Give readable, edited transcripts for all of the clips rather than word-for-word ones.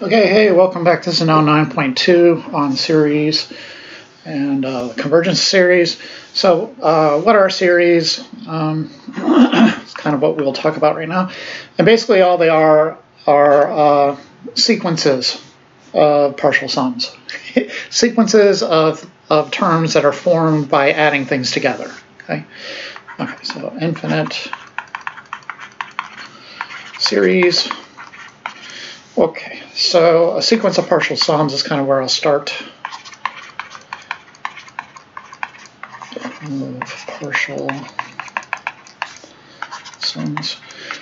Okay, hey, welcome back. This is now 9.2 on series and the convergence series. So what are series? It's kind of what we'll talk about right now. And basically all they are sequences of partial sums. Sequences of terms that are formed by adding things together. Okay, so infinite series. Okay, so a sequence of partial sums is kind of where I'll start. Of partial sums.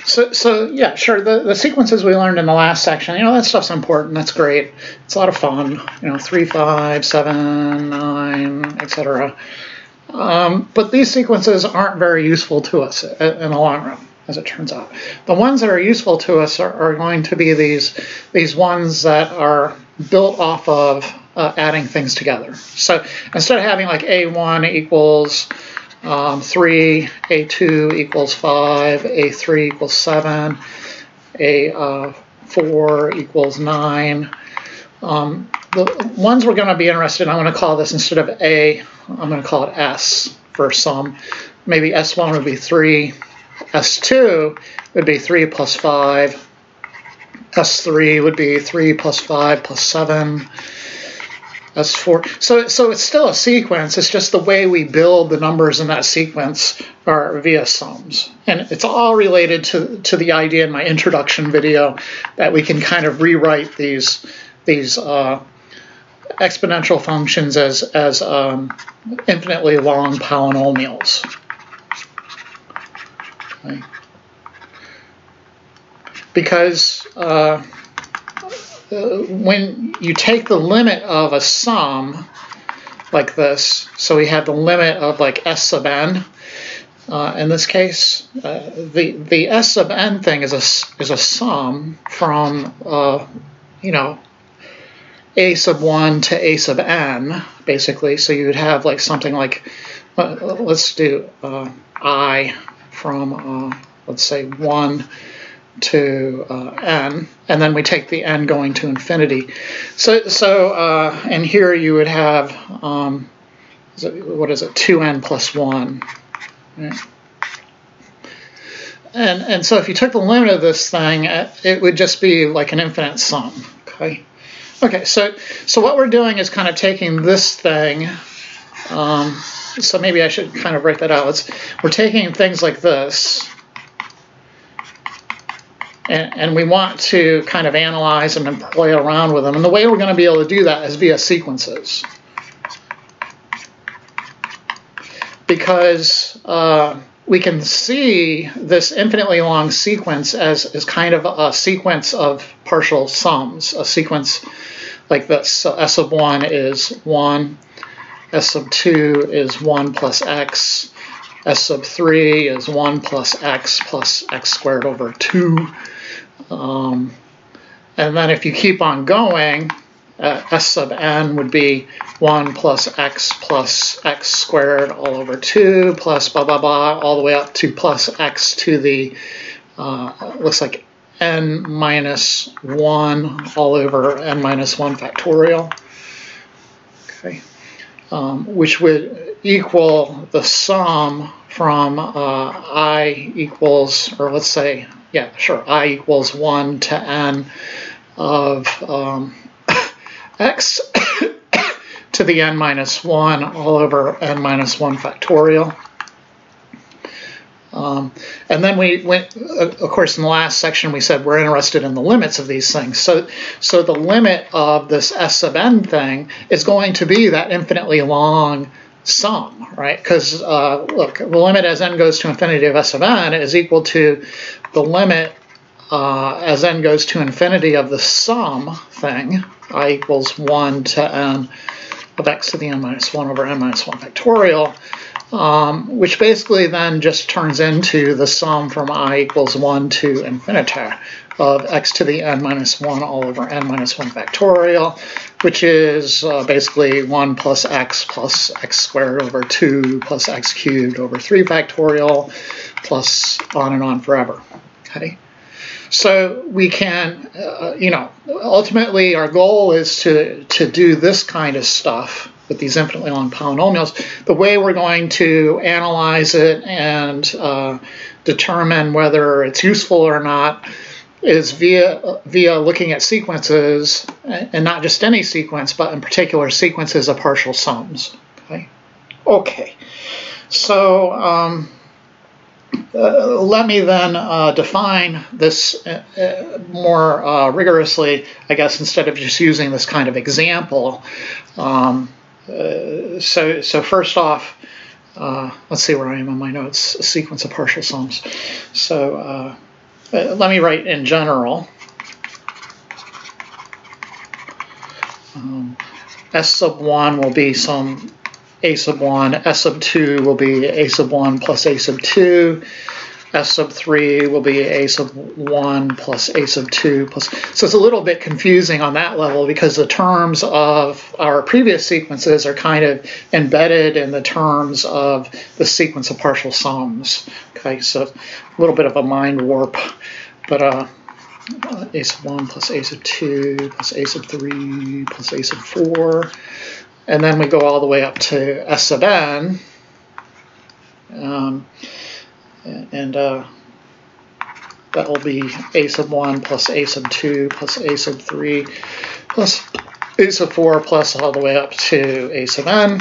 So yeah, sure. The sequences we learned in the last section, that stuff's important. That's great. It's a lot of fun. 3, 5, 7, 9, etc. But these sequences aren't very useful to us in the long run, as it turns out. The ones that are useful to us are going to be these ones that are built off of adding things together. So instead of having like A1 equals 3, A2 equals 5, A3 equals 7, A4 equals 9, the ones we're going to be interested in, I'm going to call this, instead of A, I'm going to call it S for some. Maybe S1 would be 3. S2 would be 3 plus 5. S3 would be 3 plus 5 plus 7. S4. So it's still a sequence. It's just the way we build the numbers in that sequence are via sums. And it's all related to the idea in my introduction video that we can kind of rewrite these exponential functions as infinitely long polynomials. Okay. Because when you take the limit of a sum like this, so we have the limit of like S sub n. In this case, the S sub n thing is a sum from A sub 1 to A sub n, basically. So you would have like something like, let's do I from let's say 1 to n, and then we take the n going to infinity. So and here you would have what is it, 2n plus 1, right? And so if you took the limit of this thing, it would just be like an infinite sum. Okay, so what we're doing is kind of taking this thing. So maybe I should kind of write that out. We're taking things like this, and we want to kind of analyze and then play around with them. And the way we're going to be able to do that is via sequences. Because we can see this infinitely long sequence as kind of a sequence of partial sums, a sequence like this. So S sub 1 is 1, S sub 2 is 1 plus x, S sub 3 is 1 plus x squared over 2. And then if you keep on going, S sub n would be 1 plus x squared all over 2 plus blah, blah, blah, all the way up to plus x to the, looks like n minus 1 all over n minus 1 factorial. Okay. Which would equal the sum from I equals, or let's say, yeah, sure, I equals 1 to n of x to the n minus 1 all over n minus 1 factorial. And then we went, of course, in the last section we said we're interested in the limits of these things. So the limit of this S sub n thing is going to be that infinitely long sum, right? Because look, the limit as n goes to infinity of S sub n is equal to the limit as n goes to infinity of the sum thing, I equals 1 to n of x to the n minus 1 over n minus 1 factorial. Which basically then just turns into the sum from I equals 1 to infinity of x to the n minus 1 all over n minus 1 factorial, which is basically 1 plus x squared over 2 plus x cubed over 3 factorial plus on and on forever. Okay. So we can, you know, ultimately our goal is to do this kind of stuff with these infinitely long polynomials. The way we're going to analyze it and determine whether it's useful or not is via looking at sequences, and not just any sequence, but in particular sequences of partial sums. Okay. So let me then define this more rigorously, I guess, instead of just using this kind of example. So first off, let's see where I am on my notes, a sequence of partial sums. So let me write in general. S sub 1 will be some a sub 1, S sub 2 will be a sub 1 plus a sub 2, S sub 3 will be a sub 1 plus a sub 2 plus. So it's a little bit confusing on that level because the terms of our previous sequences are kind of embedded in the terms of the sequence of partial sums. Okay, so a little bit of a mind warp, but a sub 1 plus a sub 2 plus a sub 3 plus a sub 4. And then we go all the way up to S sub n, and that will be a sub 1 plus a sub 2 plus a sub 3 plus a sub 4 plus all the way up to a sub n.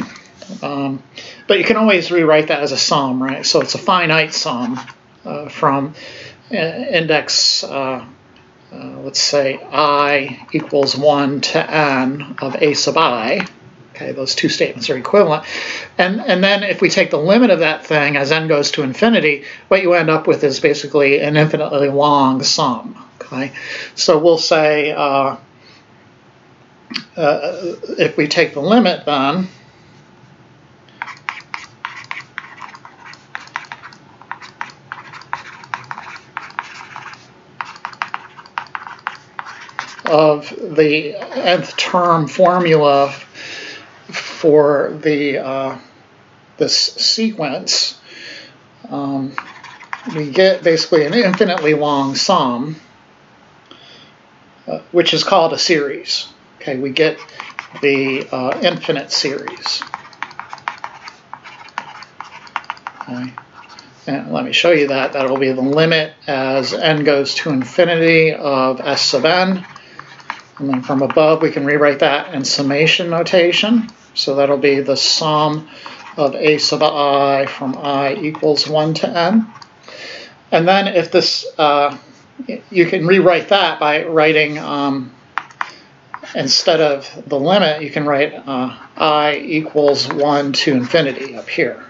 But you can always rewrite that as a sum, right? So it's a finite sum from index, let's say I equals 1 to n of a sub I. Okay, those two statements are equivalent. And then if we take the limit of that thing as n goes to infinity, what you end up with is basically an infinitely long sum. Okay, so we'll say if we take the limit then, of the nth term formula for the this sequence, we get basically an infinitely long sum, which is called a series. Okay, we get the infinite series. Okay. And let me show you that. That will be the limit as n goes to infinity of s sub n. And then from above, we can rewrite that in summation notation. So that'll be the sum of a sub I from I equals 1 to n. And then if this, you can rewrite that by writing, instead of the limit, you can write I equals 1 to infinity up here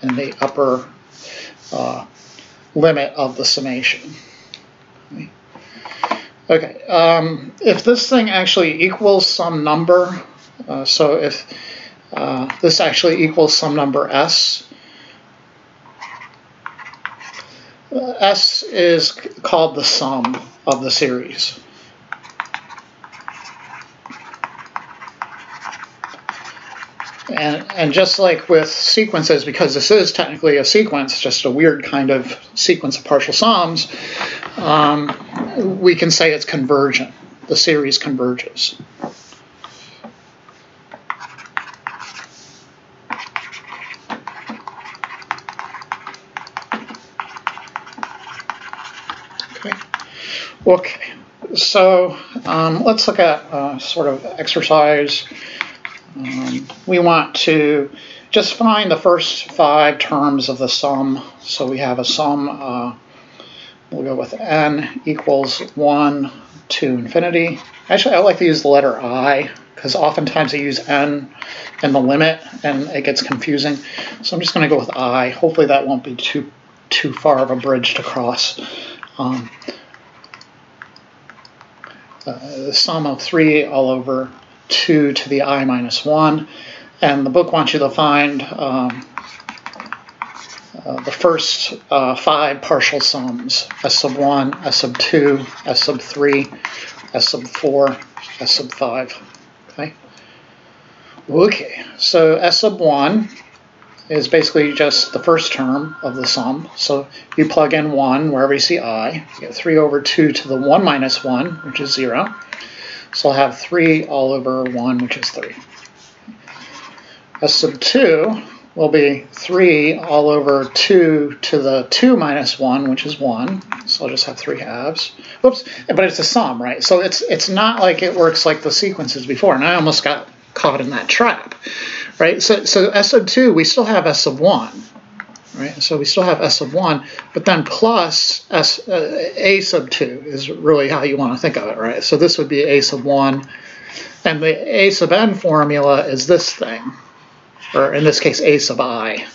in the upper limit of the summation. Okay, if this thing actually equals some number, so if this actually equals some number s, s is called the sum of the series. And just like with sequences, because this is technically a sequence, just a weird kind of sequence of partial sums, we can say it's convergent. The series converges. Okay, so let's look at sort of exercise. We want to just find the first 5 terms of the sum. So we have a sum, we'll go with n equals 1 to infinity. Actually, I like to use the letter I, because oftentimes I use n in the limit, and it gets confusing. So I'm just going to go with I. Hopefully that won't be too far of a bridge to cross. The sum of 3 all over 2 to the I minus 1. And the book wants you to find the first 5 partial sums, s sub 1, s sub 2, s sub 3, s sub 4, s sub 5. Okay, so s sub 1 is basically just the first term of the sum. So you plug in 1 wherever you see I. You get 3 over 2 to the 1 minus 1, which is 0. So I'll have 3 all over 1, which is 3. S sub 2 will be 3 all over 2 to the 2 minus 1, which is 1. So I'll just have 3 halves. Whoops, but it's a sum, right? So it's not like it works like the sequences before, and I almost got caught in that trap, right? So S sub 2, we still have S sub 1, right? So we still have S sub 1, but then plus A sub 2 is really how you want to think of it, right? So this would be A sub 1, and the A sub n formula is this thing, or in this case, A sub I.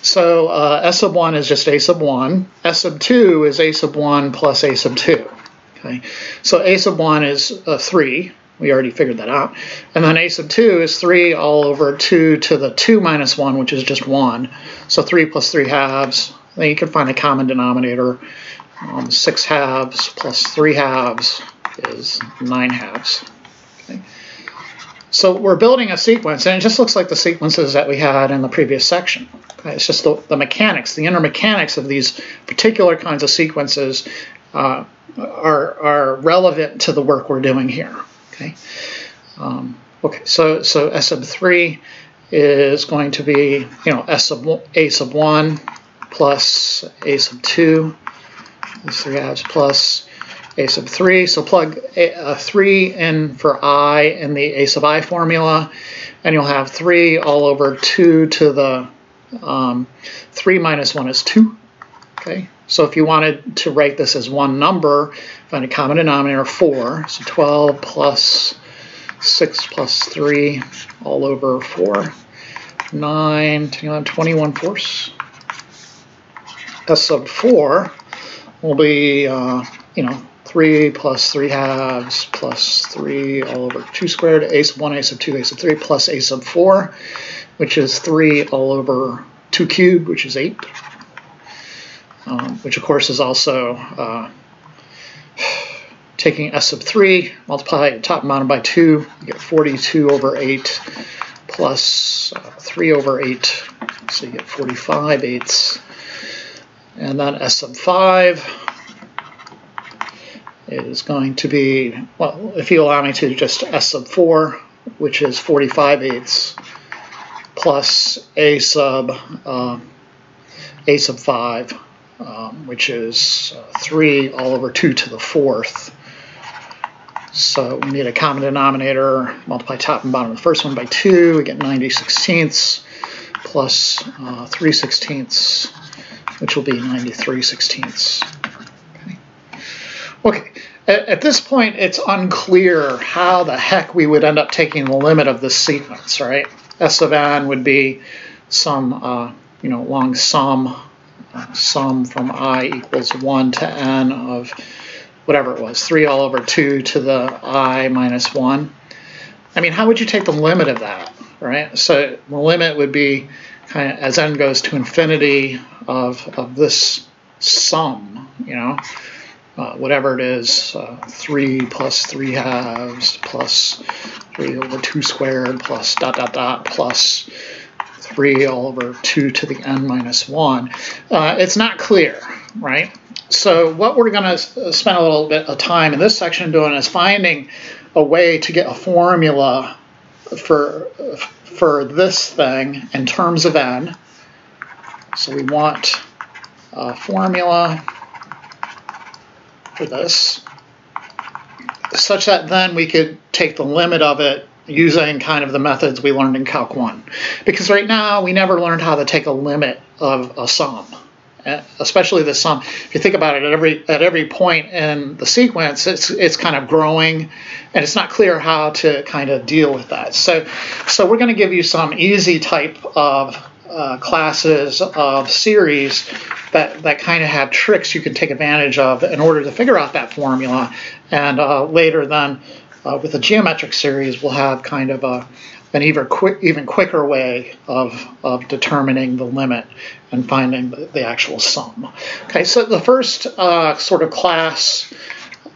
So S sub 1 is just A sub 1. S sub 2 is A sub 1 plus A sub 2. Okay, so A sub 1 is 3. We already figured that out. And then A sub 2 is 3 all over 2 to the 2 minus 1, which is just 1. So 3 plus 3 halves. Then you can find a common denominator. 6 halves plus 3 halves is 9 halves. Okay. So we're building a sequence, and it just looks like the sequences that we had in the previous section. Okay. It's just the mechanics, the inner mechanics of these particular kinds of sequences are relevant to the work we're doing here. Okay. Okay. So S sub 3 is going to be, A sub 1 plus A sub 2. These 3 halves plus A sub 3. So plug a 3 in for I in the A sub I formula, and you'll have 3 all over 2 to the 3 minus 1 is 2. Okay. So if you wanted to write this as one number, find a common denominator, 4. So 12 plus 6 plus 3 all over 4. 9, 10, 11, 21 fourths. S sub 4 will be, 3 plus 3 halves plus 3 all over 2 squared, A sub 1, A sub 2, A sub 3 plus A sub 4, which is 3 all over 2 cubed, which is 8, which of course is also taking S sub 3, multiply top and bottom by 2, you get 42 over 8 plus 3 over 8, so you get 45 eighths. And then S sub 5 is going to be, well, if you allow me to, just S sub 4, which is 45 eighths, plus A sub 5, which is 3 all over 2 to the 4th. So we need a common denominator, multiply top and bottom of the first one by 2, we get 90 sixteenths, plus 3 sixteenths, which will be 93 sixteenths. Okay, at this point, it's unclear how the heck we would end up taking the limit of this sequence, right? S sub n would be some, long sum from I equals 1 to n of whatever it was, 3 all over 2 to the I minus 1. I mean, how would you take the limit of that, right? So the limit would be kind of as n goes to infinity of this sum, whatever it is, 3 plus 3 halves plus 3 over 2 squared plus dot dot dot plus 3 all over 2 to the n minus 1. It's not clear, right? So what we're going to spend a little bit of time in this section doing is finding a way to get a formula for this thing in terms of n. So we want a formula for this, such that then we could take the limit of it using kind of the methods we learned in Calc 1. Because right now we never learned how to take a limit of a sum, especially the sum. If you think about it, at every point in the sequence, it's kind of growing, and it's not clear how to kind of deal with that. So we're going to give you some easy type of classes of series that kind of have tricks you can take advantage of in order to figure out that formula. And later then, with a geometric series, we'll have kind of an even quicker way of determining the limit and finding the actual sum. Okay, so the first sort of class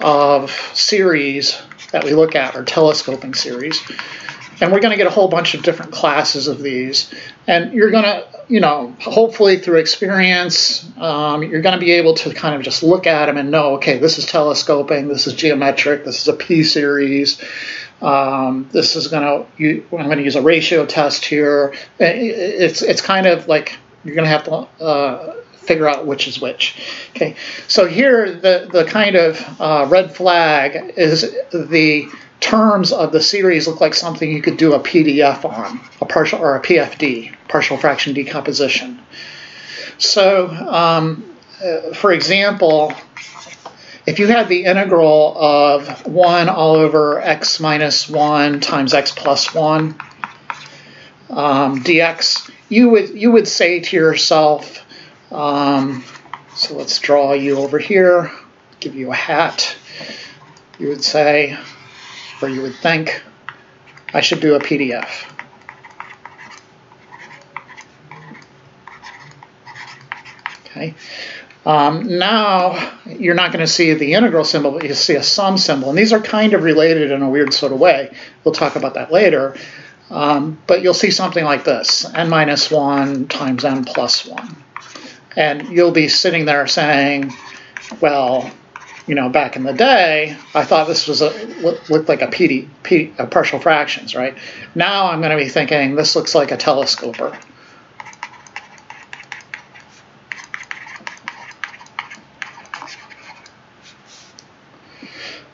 of series that we look at are telescoping series. And we're going to get a whole bunch of different classes of these. And you're going to, hopefully through experience, you're going to be able to kind of just look at them and know, okay, this is telescoping, this is geometric, this is a p-series, this is I'm going to use a ratio test here. It's kind of like you're going to have to figure out which is which. Okay, so here the kind of red flag is the terms of the series look like something you could do a PDF on, a PFD, partial fraction decomposition. So, for example, if you had the integral of 1 all over x minus 1 times x plus 1 dx, you would say to yourself, so let's draw you over here, give you a hat. You would say, or you would think, I should do a PDF. Okay. Now you're not going to see the integral symbol, but you see a sum symbol, and these are kind of related in a weird sort of way. We'll talk about that later. But you'll see something like this: n minus 1 times n plus 1. And you'll be sitting there saying, well, back in the day, I thought this was looked like a partial fractions, right? Now I'm going to be thinking this looks like a telescoper.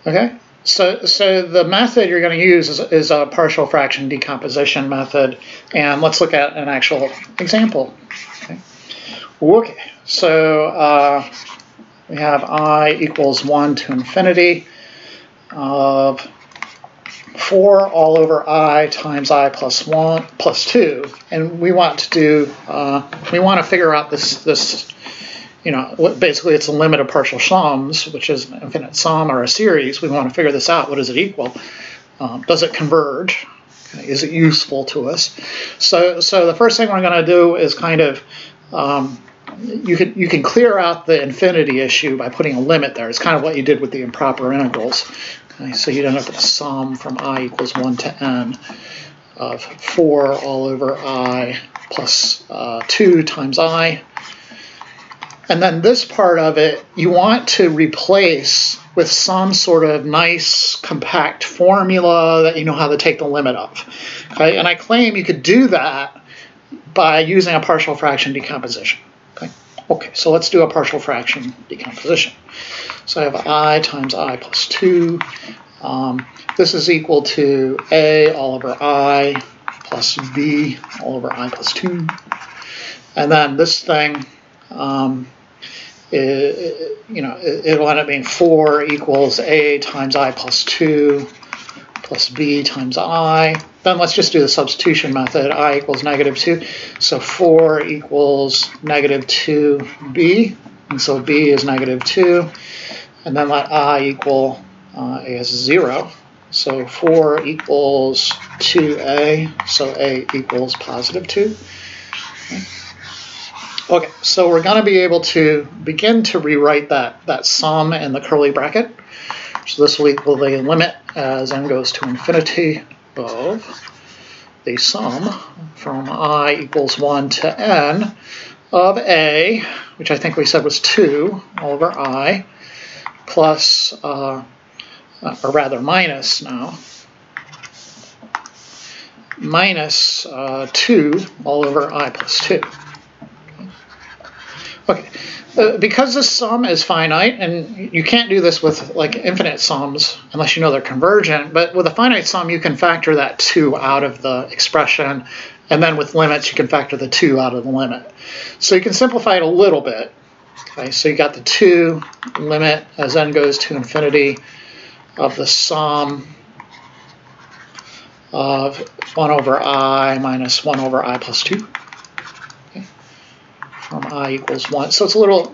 Okay, so the method you're going to use is a partial fraction decomposition method, and let's look at an actual example. Okay, so we have I equals 1 to infinity of 4 all over I times I plus 1 plus 2, and we want to do we want to figure out this basically it's a limit of partial sums, which is an infinite sum or a series. We want to figure this out. What does it equal? Does it converge? Okay, is it useful to us? So the first thing we're going to do is kind of you can clear out the infinity issue by putting a limit there. It's kind of what you did with the improper integrals. Okay, so you don't have to sum from I equals 1 to n of 4 all over I plus 2 times I. And then this part of it, you want to replace with some sort of nice, compact formula that you know how to take the limit of. Okay? And I claim you could do that by using a partial fraction decomposition. Okay, so let's do a partial fraction decomposition. So I have I times I plus 2. This is equal to A all over I plus B all over I plus 2. And then this thing, it'll end up being 4 equals A times I plus 2 plus B times I. Then let's just do the substitution method. I equals -2. So 4 equals -2B. And so B is -2. And then let I equal A is 0. So 4 equals 2A. So A equals +2. Okay, so we're going to be able to begin to rewrite that sum in the curly bracket. So this will equal the limit as n goes to infinity of the sum from I equals 1 to n of A, which I think we said was 2 all over I, plus, or rather minus now, minus 2 all over I plus 2. Okay, because this sum is finite, and you can't do this with like infinite sums unless you know they're convergent, but with a finite sum you can factor that 2 out of the expression, and then with limits you can factor the 2 out of the limit. So you can simplify it a little bit. Okay, so you got the 2 limit as n goes to infinity of the sum of 1 over I minus 1 over I plus 2. From I equals 1. So it's a little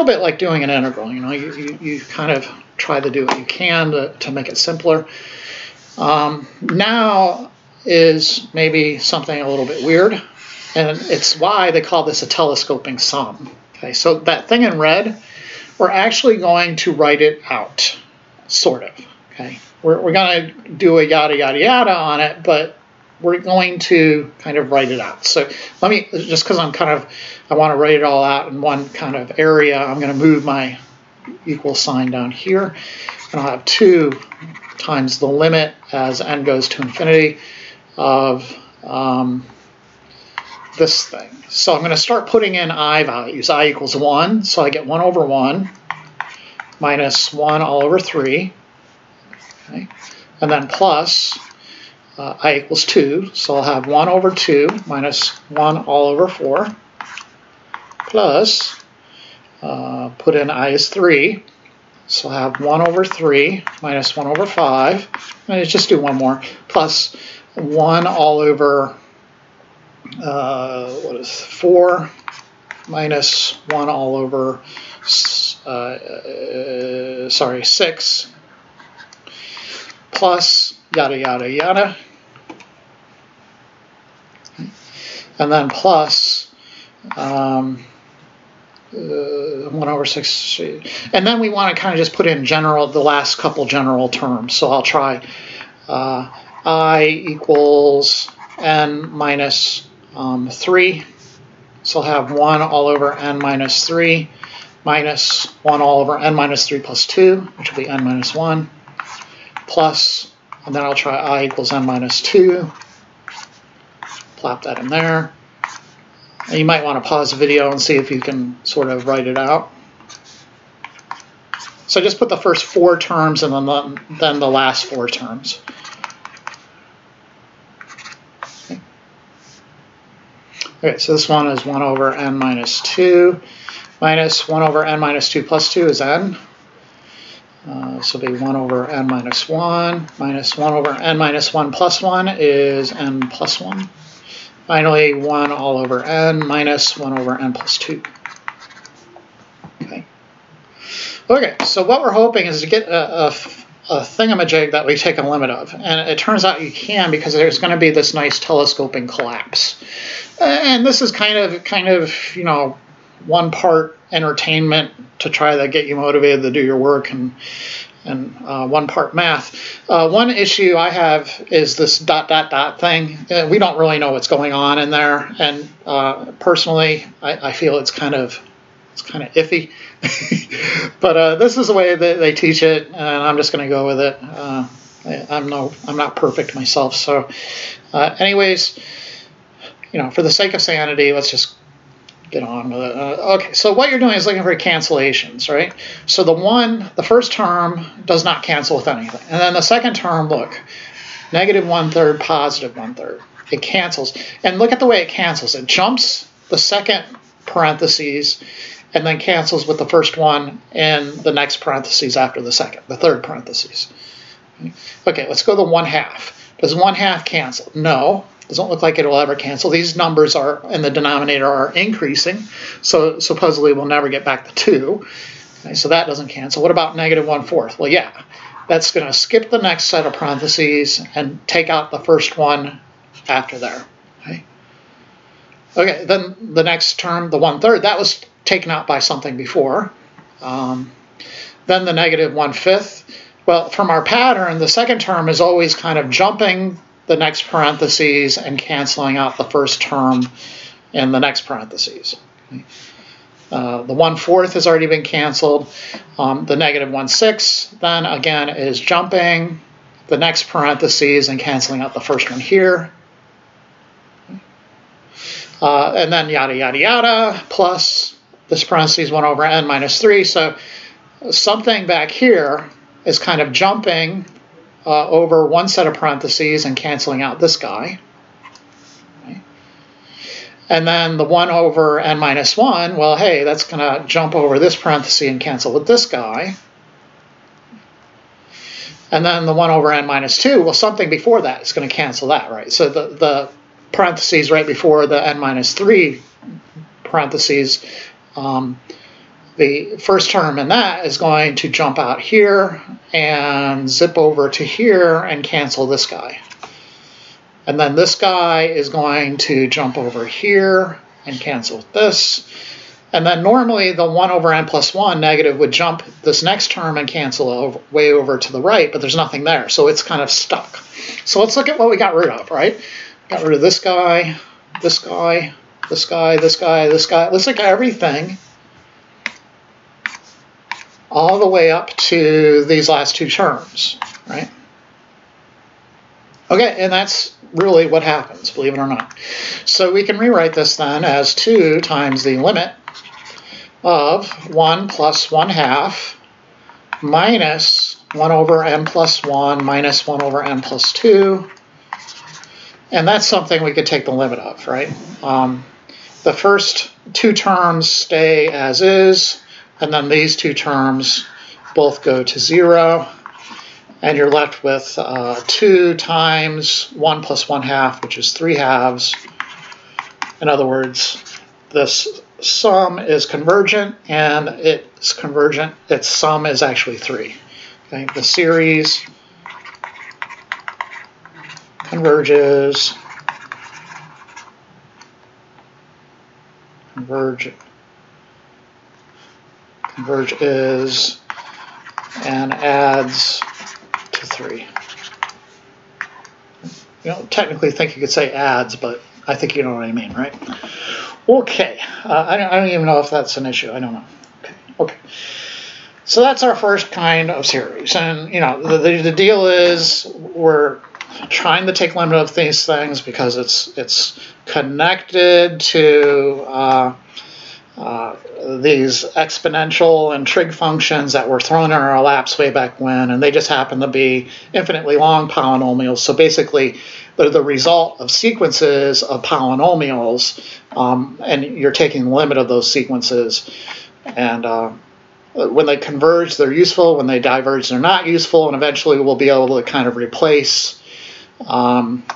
bit like doing an integral. You kind of try to do what you can to make it simpler. Now is maybe something a little bit weird, and it's why they call this a telescoping sum. Okay, so that thing in red, we're actually going to write it out, sort of. Okay, we're going to do a yada, yada, yada on it, but we're going to kind of write it out. So let me, just because I want to write it all out in one kind of area, I'm going to move my equal sign down here. And I'll have 2 times the limit as n goes to infinity of this thing. So I'm going to start putting in I values. I equals 1, so I get 1 over 1 minus 1 all over 3. Okay. And then plus I equals 2, so I'll have 1 over 2 minus 1 all over 4 plus, put in I is 3, so I'll have 1 over 3 minus 1 over 5, and let's just do one more, plus 1 all over 4 minus 1 all over 6 plus yada yada yada, and then plus 1 over 6, and then we want to kind of just put in general, the last couple general terms. So I'll try I equals n minus 3, so I'll have 1 all over n minus 3 minus 1 all over n minus 3 plus 2, which will be n minus 1, plus, and then I'll try I equals n minus 2, plop that in there. And you might want to pause the video and see if you can sort of write it out. So just put the first 4 terms and then the last 4 terms. Okay, so this one is 1 over n minus 2 minus 1 over n minus 2 plus 2 is n. So it'll be 1 over n minus 1 minus 1 over n minus 1 plus 1 is n plus 1. Finally, 1 all over n minus 1 over n plus 2. Okay. Okay, so what we're hoping is to get a thingamajig that we take a limit of. And it turns out you can, because there's going to be this nice telescoping collapse. And this is kind of, you know, one part entertainment to try to get you motivated to do your work, and one part math. One issue I have is this ... thing. We don't really know what's going on in there, and personally, I feel it's kind of iffy. But this is the way that they teach it, and I'm just going to go with it. I'm not perfect myself, so anyways, you know, for the sake of sanity, let's just get on with it. Okay, so what you're doing is looking for cancellations, right? So the first term does not cancel with anything. And then the second term, look, negative 1/3, positive 1/3. It cancels. And look at the way it cancels. It jumps the second parentheses and then cancels with the first one in the next parentheses after the second, the third parentheses. Okay, let's go to 1/2. Does 1/2 cancel? No. Doesn't look like it will ever cancel. These numbers are in the denominator are increasing, so supposedly we'll never get back to 2. Okay, so that doesn't cancel. What about negative 1/4? Well, yeah, that's going to skip the next set of parentheses and take out the first one after there. Okay, okay, then the next term, the 1/3, that was taken out by something before. Then the negative 1/5. Well, from our pattern, the second term is always kind of jumping the next parentheses and canceling out the first term in the next parentheses. The 1/4 has already been canceled. The negative 1/6 then again is jumping the next parentheses and canceling out the first one here. And then yada yada yada plus this parentheses 1 over n minus 3. So something back here is kind of jumping over one set of parentheses and canceling out this guy. Okay. And then the 1 over n minus 1, well, hey, that's going to jump over this parenthesis and cancel with this guy. And then the 1 over n minus 2, well, something before that is going to cancel that, right? So the parentheses right before the n minus 3 parentheses, the first term in that is going to jump out here and zip over to here and cancel this guy. And then this guy is going to jump over here and cancel this. And then normally the 1 over n plus 1 negative would jump this next term and cancel way over to the right, but there's nothing there, so it's kind of stuck. So let's look at what we got rid of, right? Got rid of this guy, this guy, this guy, this guy, this guy. Let's look at everything all the way up to these last two terms, right? Okay, and that's really what happens, believe it or not. So we can rewrite this then as 2 times the limit of 1 plus 1/2 minus 1 over n plus 1 minus 1 over n plus 2. And that's something we could take the limit of, right? The first two terms stay as is, and then these two terms both go to 0. And you're left with 2 times 1 plus 1/2, which is 3/2. In other words, this sum is convergent, and it's convergent. Its sum is actually 3. Okay? The series converges, converges, and adds to 3. You don't technically think you could say adds, but I think you know what I mean, right? Okay, I don't even know if that's an issue. I don't know. Okay. So that's our first kind of series, and you know the deal is we're trying to take limit of these things because it's connected to these exponential and trig functions that were thrown in our laps way back when, and they just happen to be infinitely long polynomials. So basically, they're the result of sequences of polynomials, and you're taking the limit of those sequences. And when they converge, they're useful. When they diverge, they're not useful. And eventually, we'll be able to kind of replace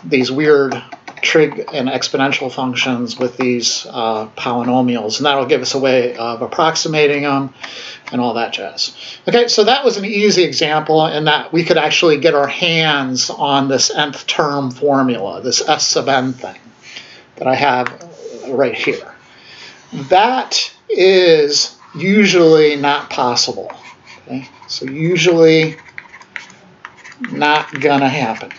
these weird trig and exponential functions with these polynomials, and that'll give us a way of approximating them and all that jazz. Okay, so that was an easy example in that we could actually get our hands on this nth term formula, this S sub n thing that I have right here. That is usually not possible. Okay? So usually not gonna happen.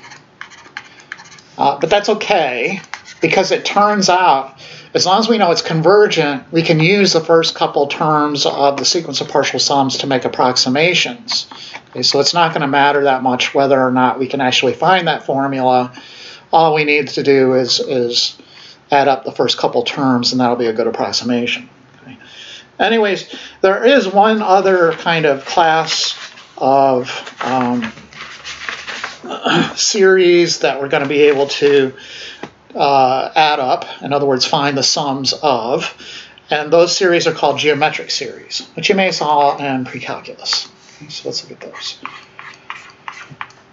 But that's okay, because it turns out, as long as we know it's convergent, we can use the first couple terms of the sequence of partial sums to make approximations. Okay, so it's not going to matter that much whether or not we can actually find that formula. All we need to do is add up the first couple terms, and that'll be a good approximation. Okay. Anyways, there is one other kind of class of series that we're going to be able to add up, in other words, find the sums of, and those series are called geometric series, which you may saw in pre-calculus. Okay, so let's look at those.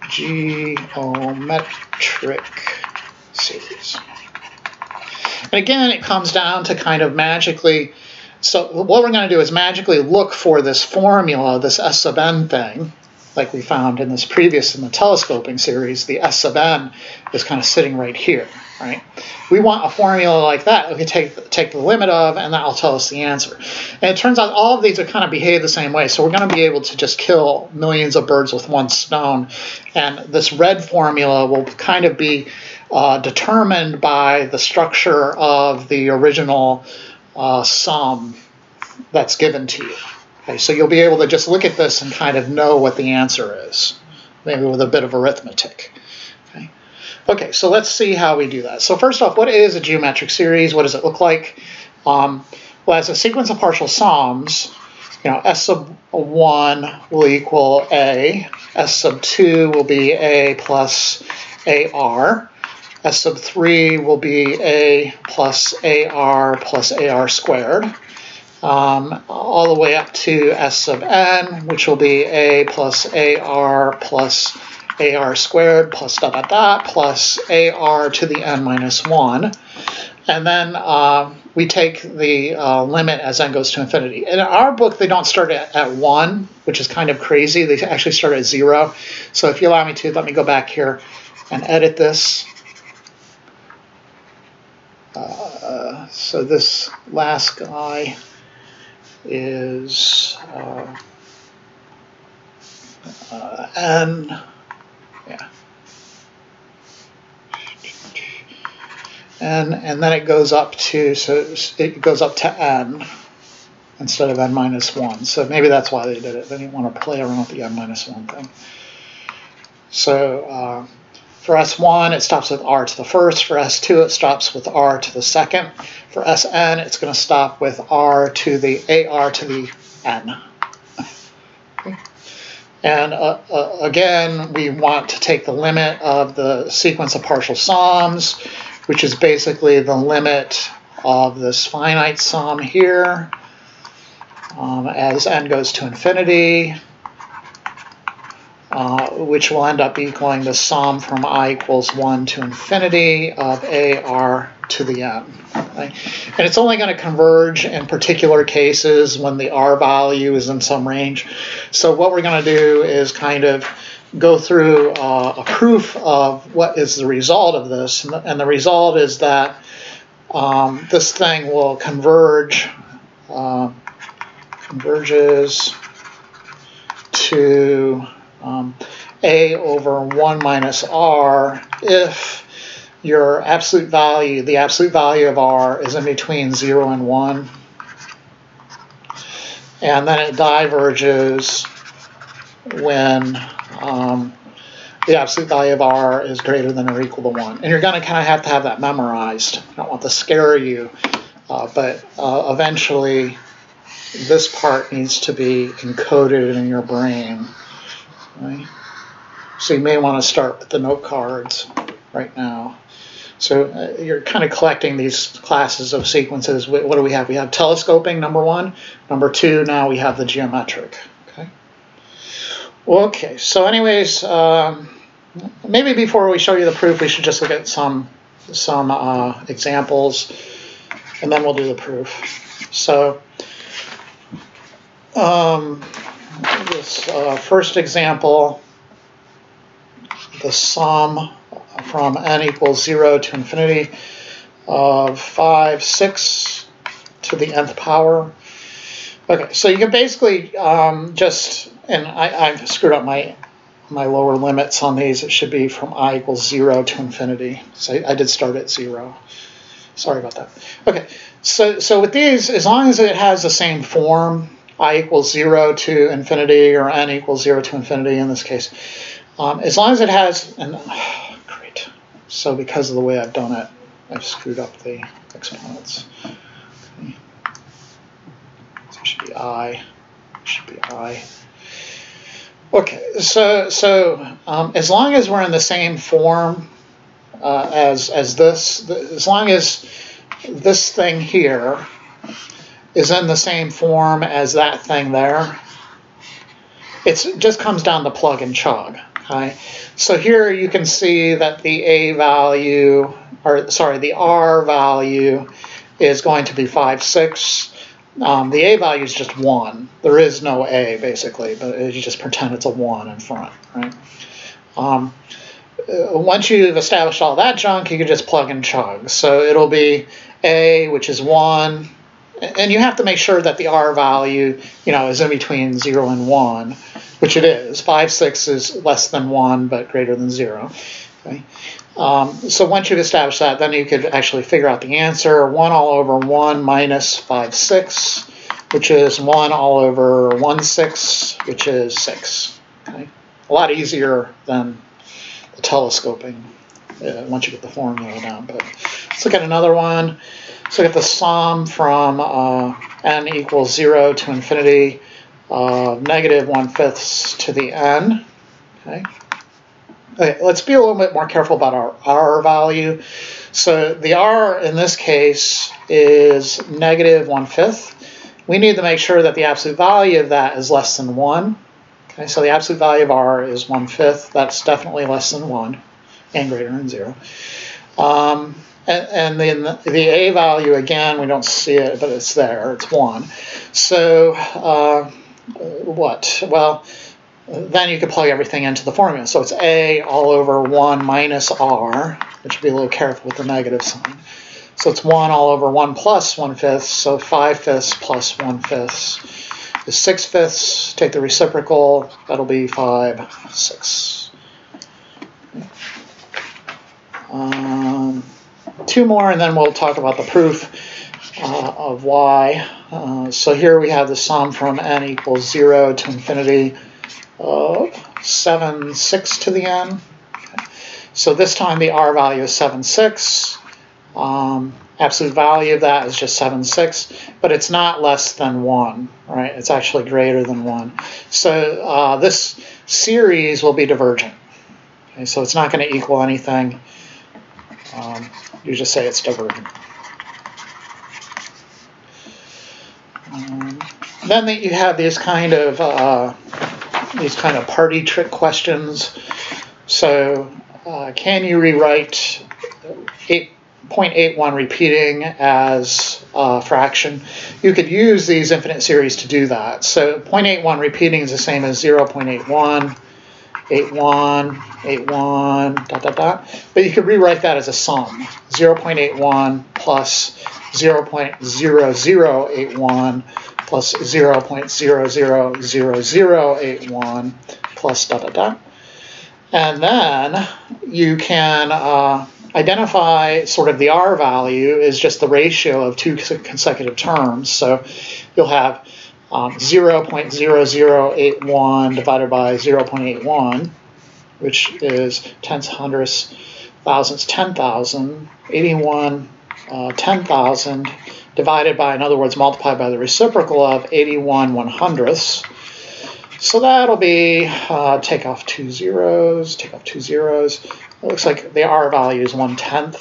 Geometric series. And again, it comes down to kind of magically, so what we're going to do is magically look for this formula, this S sub n thing, like we found in this previous, in the telescoping series. The S sub n is kind of sitting right here, right? We want a formula like that we can take the limit of, and that will tell us the answer. And it turns out all of these are kind of behave the same way, so we're going to be able to just kill millions of birds with one stone. And this red formula will kind of be determined by the structure of the original sum that's given to you. Okay, so you'll be able to just look at this and kind of know what the answer is, maybe with a bit of arithmetic. Okay, so let's see how we do that. So first off, what is a geometric series? What does it look like? Well, as a sequence of partial sums, you know, S sub 1 will equal A, S sub 2 will be A plus AR, S sub 3 will be A plus AR squared. All the way up to S sub n, which will be A plus AR squared plus dot dot dot plus AR to the n minus 1. And then we take the limit as n goes to infinity. In our book, they don't start at 1, which is kind of crazy. They actually start at 0. So if you allow me to, let me go back here and edit this. So this last guy is n, yeah, and then it goes up to, so it goes up to n instead of n minus 1. So maybe that's why they did it. They didn't want to play around with the n minus 1 thing. So for S1, it stops with r to the first. For S2, it stops with r to the second. For Sn, it's going to stop with r to the ar to the n. Okay. And again, we want to take the limit of the sequence of partial sums, which is basically the limit of this finite sum here as n goes to infinity, which will end up equaling the sum from I equals 1 to infinity of ar to the n. Okay? And it's only going to converge in particular cases when the r value is in some range. So what we're going to do is kind of go through a proof of what is the result of this. And the result is that this thing will converges to a over 1 minus r if your absolute value, the absolute value of r, is in between 0 and 1. And then it diverges when the absolute value of r is greater than or equal to 1. And you're going to kind of have that memorized. I don't want to scare you, but eventually this part needs to be encoded in your brain. Right? So you may want to start with the note cards right now. So you're kind of collecting these classes of sequences. What do we have? We have telescoping, number 1. Number 2, now we have the geometric. Okay. Okay. So anyways, maybe before we show you the proof, we should just look at some examples, and then we'll do the proof. So this first example, the sum from n equals 0 to infinity of 5, 6 to the nth power. Okay, so you can basically just, and I've screwed up my lower limits on these. It should be from I equals 0 to infinity. So I did start at 0. Sorry about that. Okay, so with these, as long as it has the same form, I equals 0 to infinity, or n equals 0 to infinity in this case, as long as it has, and great. So because of the way I've done it, I've screwed up the exponents. Okay. So it should be I. It should be I. Okay, so as long as we're in the same form as this, as long as this thing here is in the same form as that thing there, it just comes down to plug and chug. Okay? So here you can see that the a value, or sorry, the r value is going to be 5, 6. The a value is just 1. There is no a, basically, but you just pretend it's a 1 in front, right? Once you've established all that junk, you can just plug and chug. So it'll be a, which is 1, and you have to make sure that the r value, is in between 0 and 1, which it is. 5, 6 is less than 1, but greater than 0. Okay? So once you've established that, then you could actually figure out the answer. 1 all over 1 minus 5, 6, which is 1 all over 1, 6, which is 6. Okay? A lot easier than the telescoping once you get the formula down. But let's look at another one. Let's look at the sum from n equals 0 to infinity of negative 1/5 to the n. Okay. Okay, let's be a little bit more careful about our r value. So the r in this case is negative 1/5. We need to make sure that the absolute value of that is less than 1. Okay, so the absolute value of r is 1/5. That's definitely less than 1 and greater than 0. And then the a value, again, we don't see it, but it's there. It's 1. So what? Well, then you could plug everything into the formula. So it's a all over 1 minus r, which would be a little careful with the negative sign. So it's 1 all over 1 plus 1/5, so 5/5 plus 1/5 is 6/5. Take the reciprocal, that'll be 5/6. Two more, and then we'll talk about the proof of y. So here we have the sum from n equals 0 to infinity of 7/6 to the n. So this time the r value is 7/6. Absolute value of that is just 7/6, but it's not less than 1, right? It's actually greater than 1. So this series will be divergent. Okay, so it's not going to equal anything. You just say it's divergent. Then you have these kind of party trick questions. So can you rewrite 0.81 repeating as a fraction? You could use these infinite series to do that. So 0.81 repeating is the same as 0.81, 81, 81, dot, dot, dot. But you could rewrite that as a sum. 0.81 plus 0.0081 plus 0.000081 plus dot, dot, dot. And then you can identify sort of the r value is just the ratio of two consecutive terms. So you'll have 0.0081 divided by 0.81, which is tenths, hundredths, thousandths, 10,000, 81 10,000 divided by, in other words, multiplied by the reciprocal of 81 100ths. So that'll be, take off two zeros, take off two zeros. It looks like the r value is 1/10.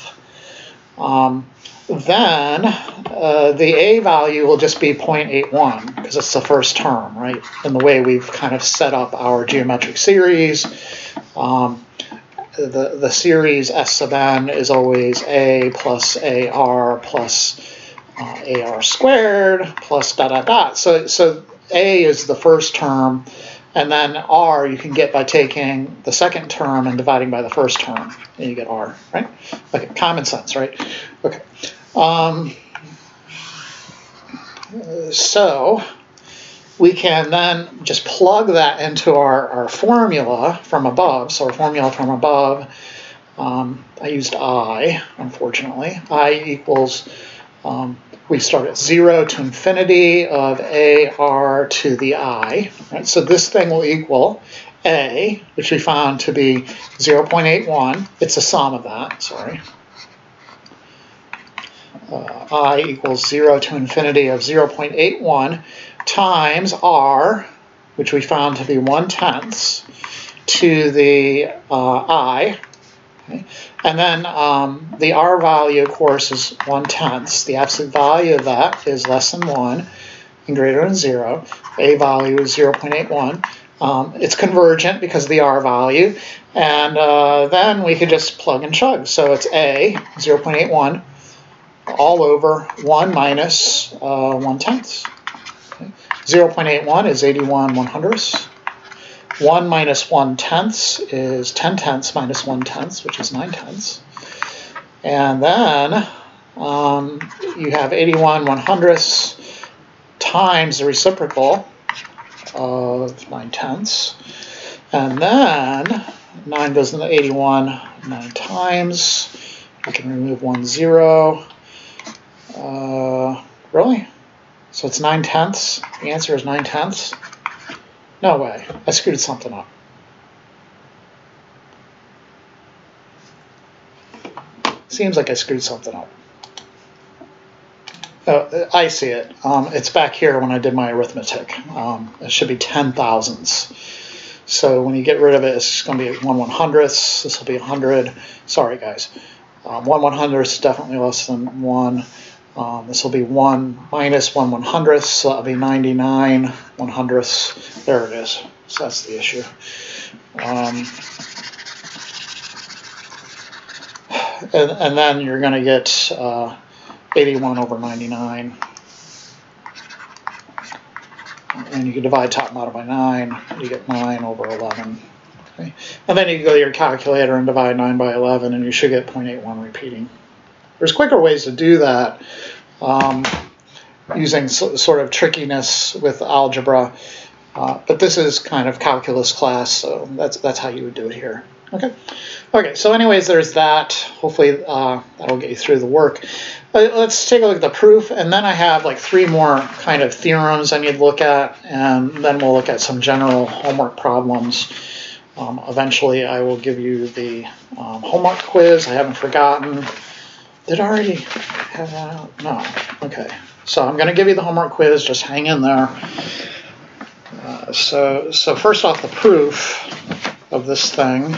Then the a value will just be 0.81 because it's the first term, right? And the way we've kind of set up our geometric series, the series S sub n is always a plus ar plus ar squared plus dot dot dot. So a is the first term, and then r you can get by taking the second term and dividing by the first term, and you get r, right? Okay, common sense, right? Okay. So we can then just plug that into our formula from above. So our formula from above, I used I, unfortunately. I equals, we start at 0 to infinity of AR to the I. Right? So this thing will equal A, which we found to be 0.81. It's a sum of that, sorry. I equals 0 to infinity of 0.81 times R, which we found to be 1/10 to the I. Okay. And then the R value, of course, is 1/10. The absolute value of that is less than 1 and greater than 0. A value is 0.81. It's convergent because of the R value. And then we can just plug and chug. So it's A, 0.81. all over 1 minus 1/10. Okay. 0.81 is 81 100ths. 1 minus 1/10 is 10/10 minus 1/10, which is 9/10. And then you have 81 100ths times the reciprocal of 9/10. And then 9 goes into 81 9 times. We can remove 1 0. Really? So it's 9/10. The answer is 9/10. No way. I screwed something up. Seems like I screwed something up. Oh, I see it. It's back here when I did my arithmetic. It should be 10,000ths. So when you get rid of it, it's going to be 1 100ths. This will be 100. Sorry, guys. 1 100th is definitely less than 1. This will be 1 minus 1 100th, so that'll be 99 100ths. There it is. So that's the issue. And then you're going to get 81 over 99. And you can divide top and bottom by 9. You get 9 over 11. Okay. And then you can go to your calculator and divide 9 by 11, and you should get 0.81 repeating. There's quicker ways to do that using sort of trickiness with algebra, but this is kind of calculus class, so that's how you would do it here. Okay, so anyways, there's that. Hopefully that'll get you through the work. Let's take a look at the proof, and then I have like 3 more kind of theorems I need to look at, and then we'll look at some general homework problems. Eventually I will give you the homework quiz. I haven't forgotten. Did I already have that out? No. Okay. So I'm going to give you the homework quiz. Just hang in there. So first off, the proof of this thing.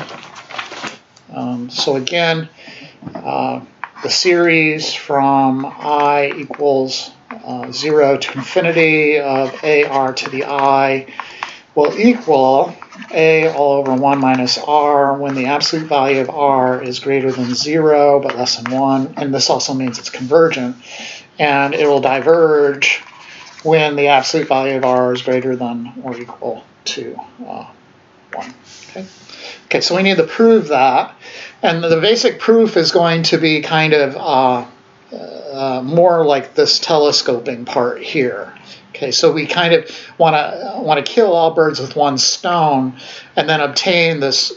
So again, the series from I equals 0 to infinity of AR to the I will equal A all over 1 minus R when the absolute value of R is greater than 0 but less than 1. And this also means it's convergent. And it will diverge when the absolute value of R is greater than or equal to 1. Okay, so we need to prove that. And the basic proof is going to be kind of more like this telescoping part here. Okay, so we kind of want to kill all birds with one stone, and then obtain this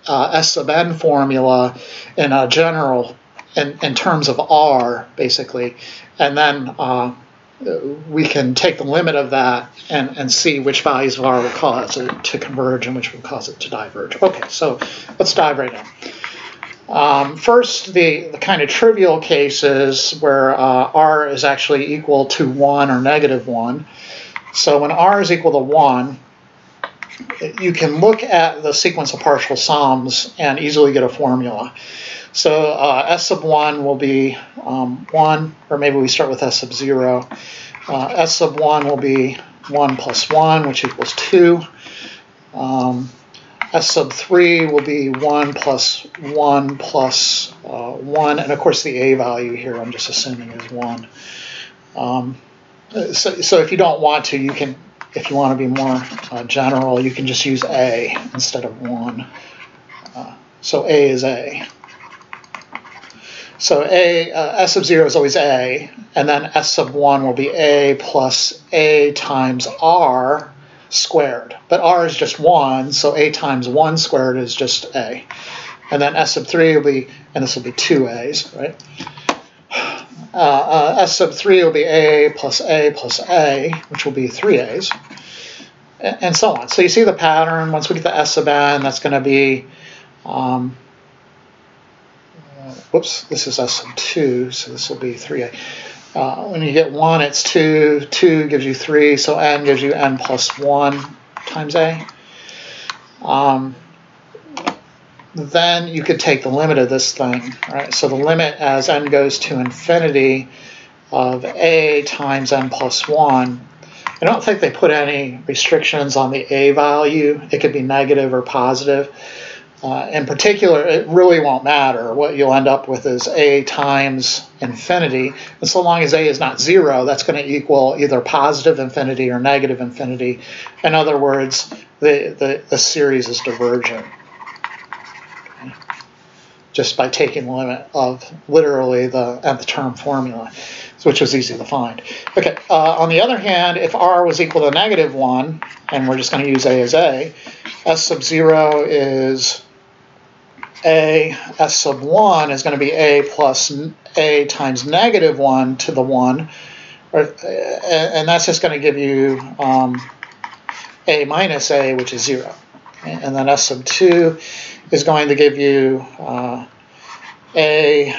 S sub n formula in a general in terms of R, basically, and then we can take the limit of that and see which values of R will cause it to converge and which will cause it to diverge. Okay, so let's dive right in. First, the kind of trivial cases where R is actually equal to 1 or negative 1. So when R is equal to 1, you can look at the sequence of partial sums and easily get a formula. So S sub 1 will be 1, or maybe we start with S sub 0. S sub 1 will be 1 plus 1, which equals 2. S sub 3 will be 1 plus 1 plus 1, and of course the A value here I'm just assuming is 1. So if you don't want to, you can, if you want to be more general, you can just use A instead of 1. So A is A. So S sub 0 is always A, and then S sub 1 will be A plus A times R squared. But R is just 1, so A times 1 squared is just A. And then S sub 3 will be, and this will be 2 A's, right? S sub 3 will be A, which will be 3 A's, and so on. So you see the pattern. Once we get the S sub n, that's going to be, whoops, this is S sub 2, so this will be 3A. When you get 1, it's 2. 2 gives you 3, so n gives you n plus 1 times A. Then you could take the limit of this thing, right? So the limit as n goes to infinity of A times n plus 1. I don't think they put any restrictions on the A value. It could be negative or positive. In particular, it really won't matter. What you'll end up with is A times infinity. And so long as A is not 0, that's going to equal either positive infinity or negative infinity. In other words, the series is divergent. Okay. Just by taking the limit of literally the nth term formula, which was easy to find. Okay. On the other hand, if R was equal to negative 1, and we're just going to use A as A, S sub 0 is A, S sub 1 is going to be A plus A times negative 1 to the 1, and that's just going to give you A minus A, which is 0. And then S sub 2 is going to give you A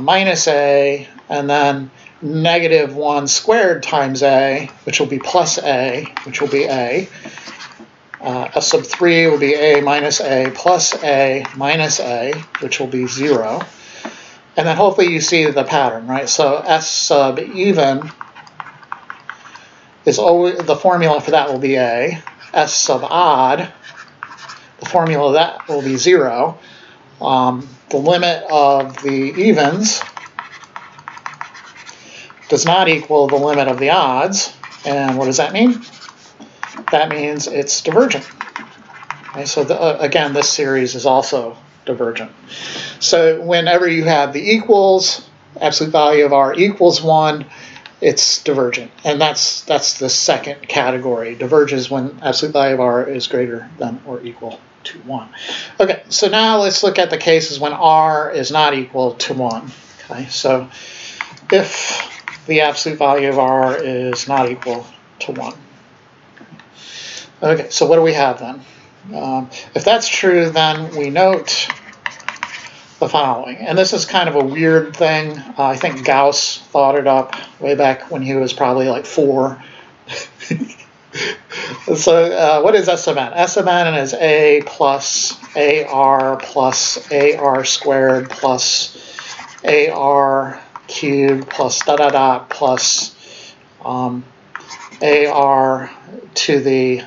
minus A, and then negative 1 squared times A, which will be plus A, which will be A. S sub 3 will be A minus A plus A minus A, which will be 0. And then hopefully you see the pattern, right? So S sub even is always, the formula for that will be A. S sub odd, the formula of that will be 0. The limit of the evens does not equal the limit of the odds. And what does that mean? That means it's divergent. Okay, so again, this series is also divergent. So whenever you have the equals, absolute value of r equals 1, it's divergent. And that's the second category. Diverges when absolute value of r is greater than or equal to 1. Okay, so now let's look at the cases when r is not equal to 1. Okay, so if the absolute value of r is not equal to 1. Okay, so what do we have then? If that's true, then we note the following. And this is kind of a weird thing. I think Gauss thought it up way back when he was probably like 4. So what is S sub n? S sub n is a plus ar squared plus ar cubed plus plus ar to the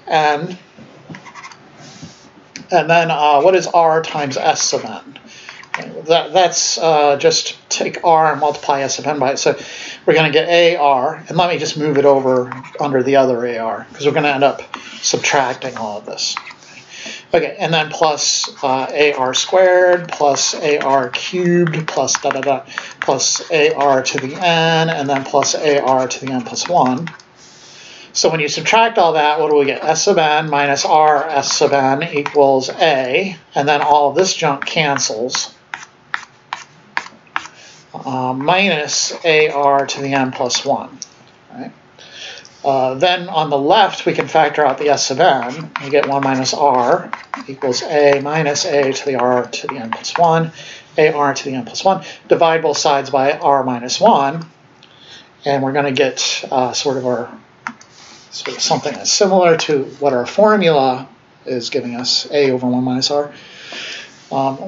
n. And then what is r times S sub n? That's just take r and multiply S sub n by it. So we're going to get AR, and let me just move it over under the other AR, because we're going to end up subtracting all of this. Okay, and then plus AR squared plus AR cubed plus plus AR to the n, and then plus AR to the n plus 1. So when you subtract all that, what do we get? S sub n minus r S sub n equals a, and then all of this junk cancels. Minus AR to the n plus 1. Right? Then on the left, we can factor out the S sub n. We get 1 minus r equals a minus a to the r to the n plus 1, AR to the n plus 1. Divide both sides by r minus 1, and we're going to get sort of something that's similar to what our formula is giving us, a over 1 minus r.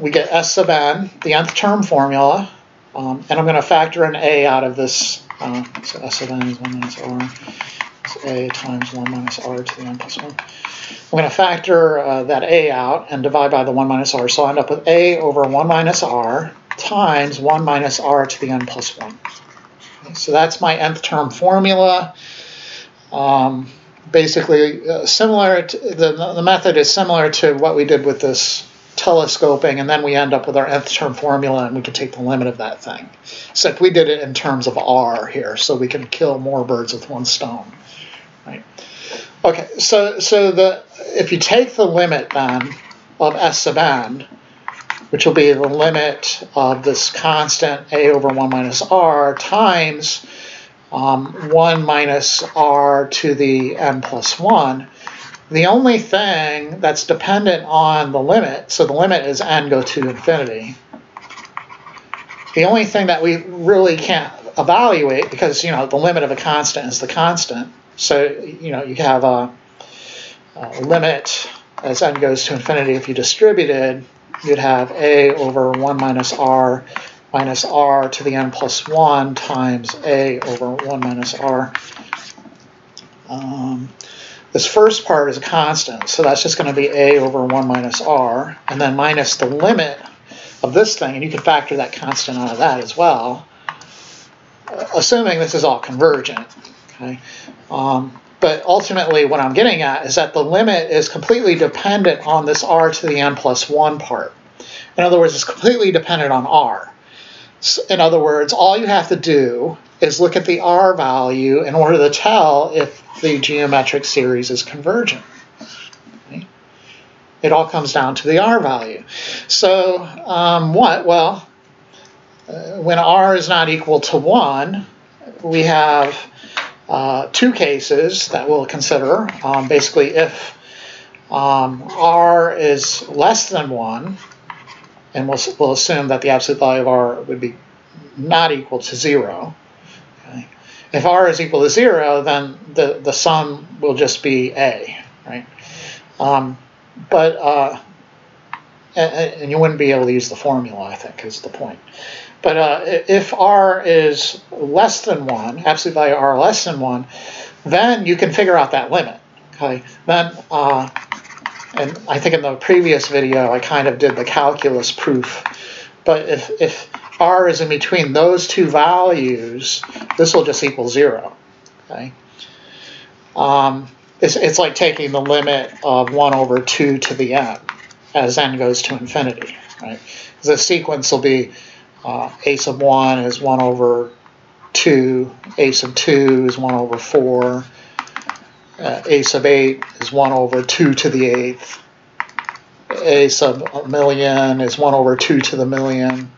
We get S sub n, the nth term formula, and I'm going to factor an a out of this. So S sub n is 1 minus r. It's a times 1 minus r to the n plus 1. I'm going to factor that a out and divide by the 1 minus r. So I'll end up with a over 1 minus r times 1 minus r to the n plus 1. Okay, so that's my nth term formula. Basically, similar to, the method is similar to what we did with this telescoping, and then we end up with our nth term formula, and we can take the limit of that thing. Except we did it in terms of r here, so we can kill more birds with one stone. Right? Okay, so if you take the limit then of S sub n, which will be the limit of this constant a over 1 minus r times 1 minus r to the n plus 1, the only thing that's dependent on the limit, so the limit is n go to infinity, the only thing that we really can't evaluate, because the limit of a constant is the constant, so you have a limit as n goes to infinity. If you distributed, you'd have a over 1 minus r to the n plus 1 times a over 1 minus r. This first part is a constant, so that's just going to be a over 1 minus r, and then minus the limit of this thing, and you can factor that constant out of that as well, assuming this is all convergent. Okay? But ultimately what I'm getting at is that the limit is completely dependent on this r to the n plus 1 part. In other words, it's completely dependent on r. In other words, all you have to do is look at the r value in order to tell if the geometric series is convergent. Okay? It all comes down to the r value. So what? Well, when r is not equal to 1, we have two cases that we'll consider. Basically, if r is less than 1, and we'll assume that the absolute value of r would be not equal to 0. Okay? If r is equal to 0, then the sum will just be a, right? And you wouldn't be able to use the formula, I think, is the point. But if r is less than 1, absolute value of r less than 1, then you can figure out that limit. Okay? Then, and I think in the previous video I kind of did the calculus proof. But if r is in between those two values, this will just equal 0. Okay? It's like taking the limit of 1 over 2 to the n. as n goes to infinity, right? The sequence will be a sub 1 is 1 over 2, a sub 2 is 1 over 4, a sub 8 is 1 over 2 to the 8th, a sub a million is 1 over 2 to the million,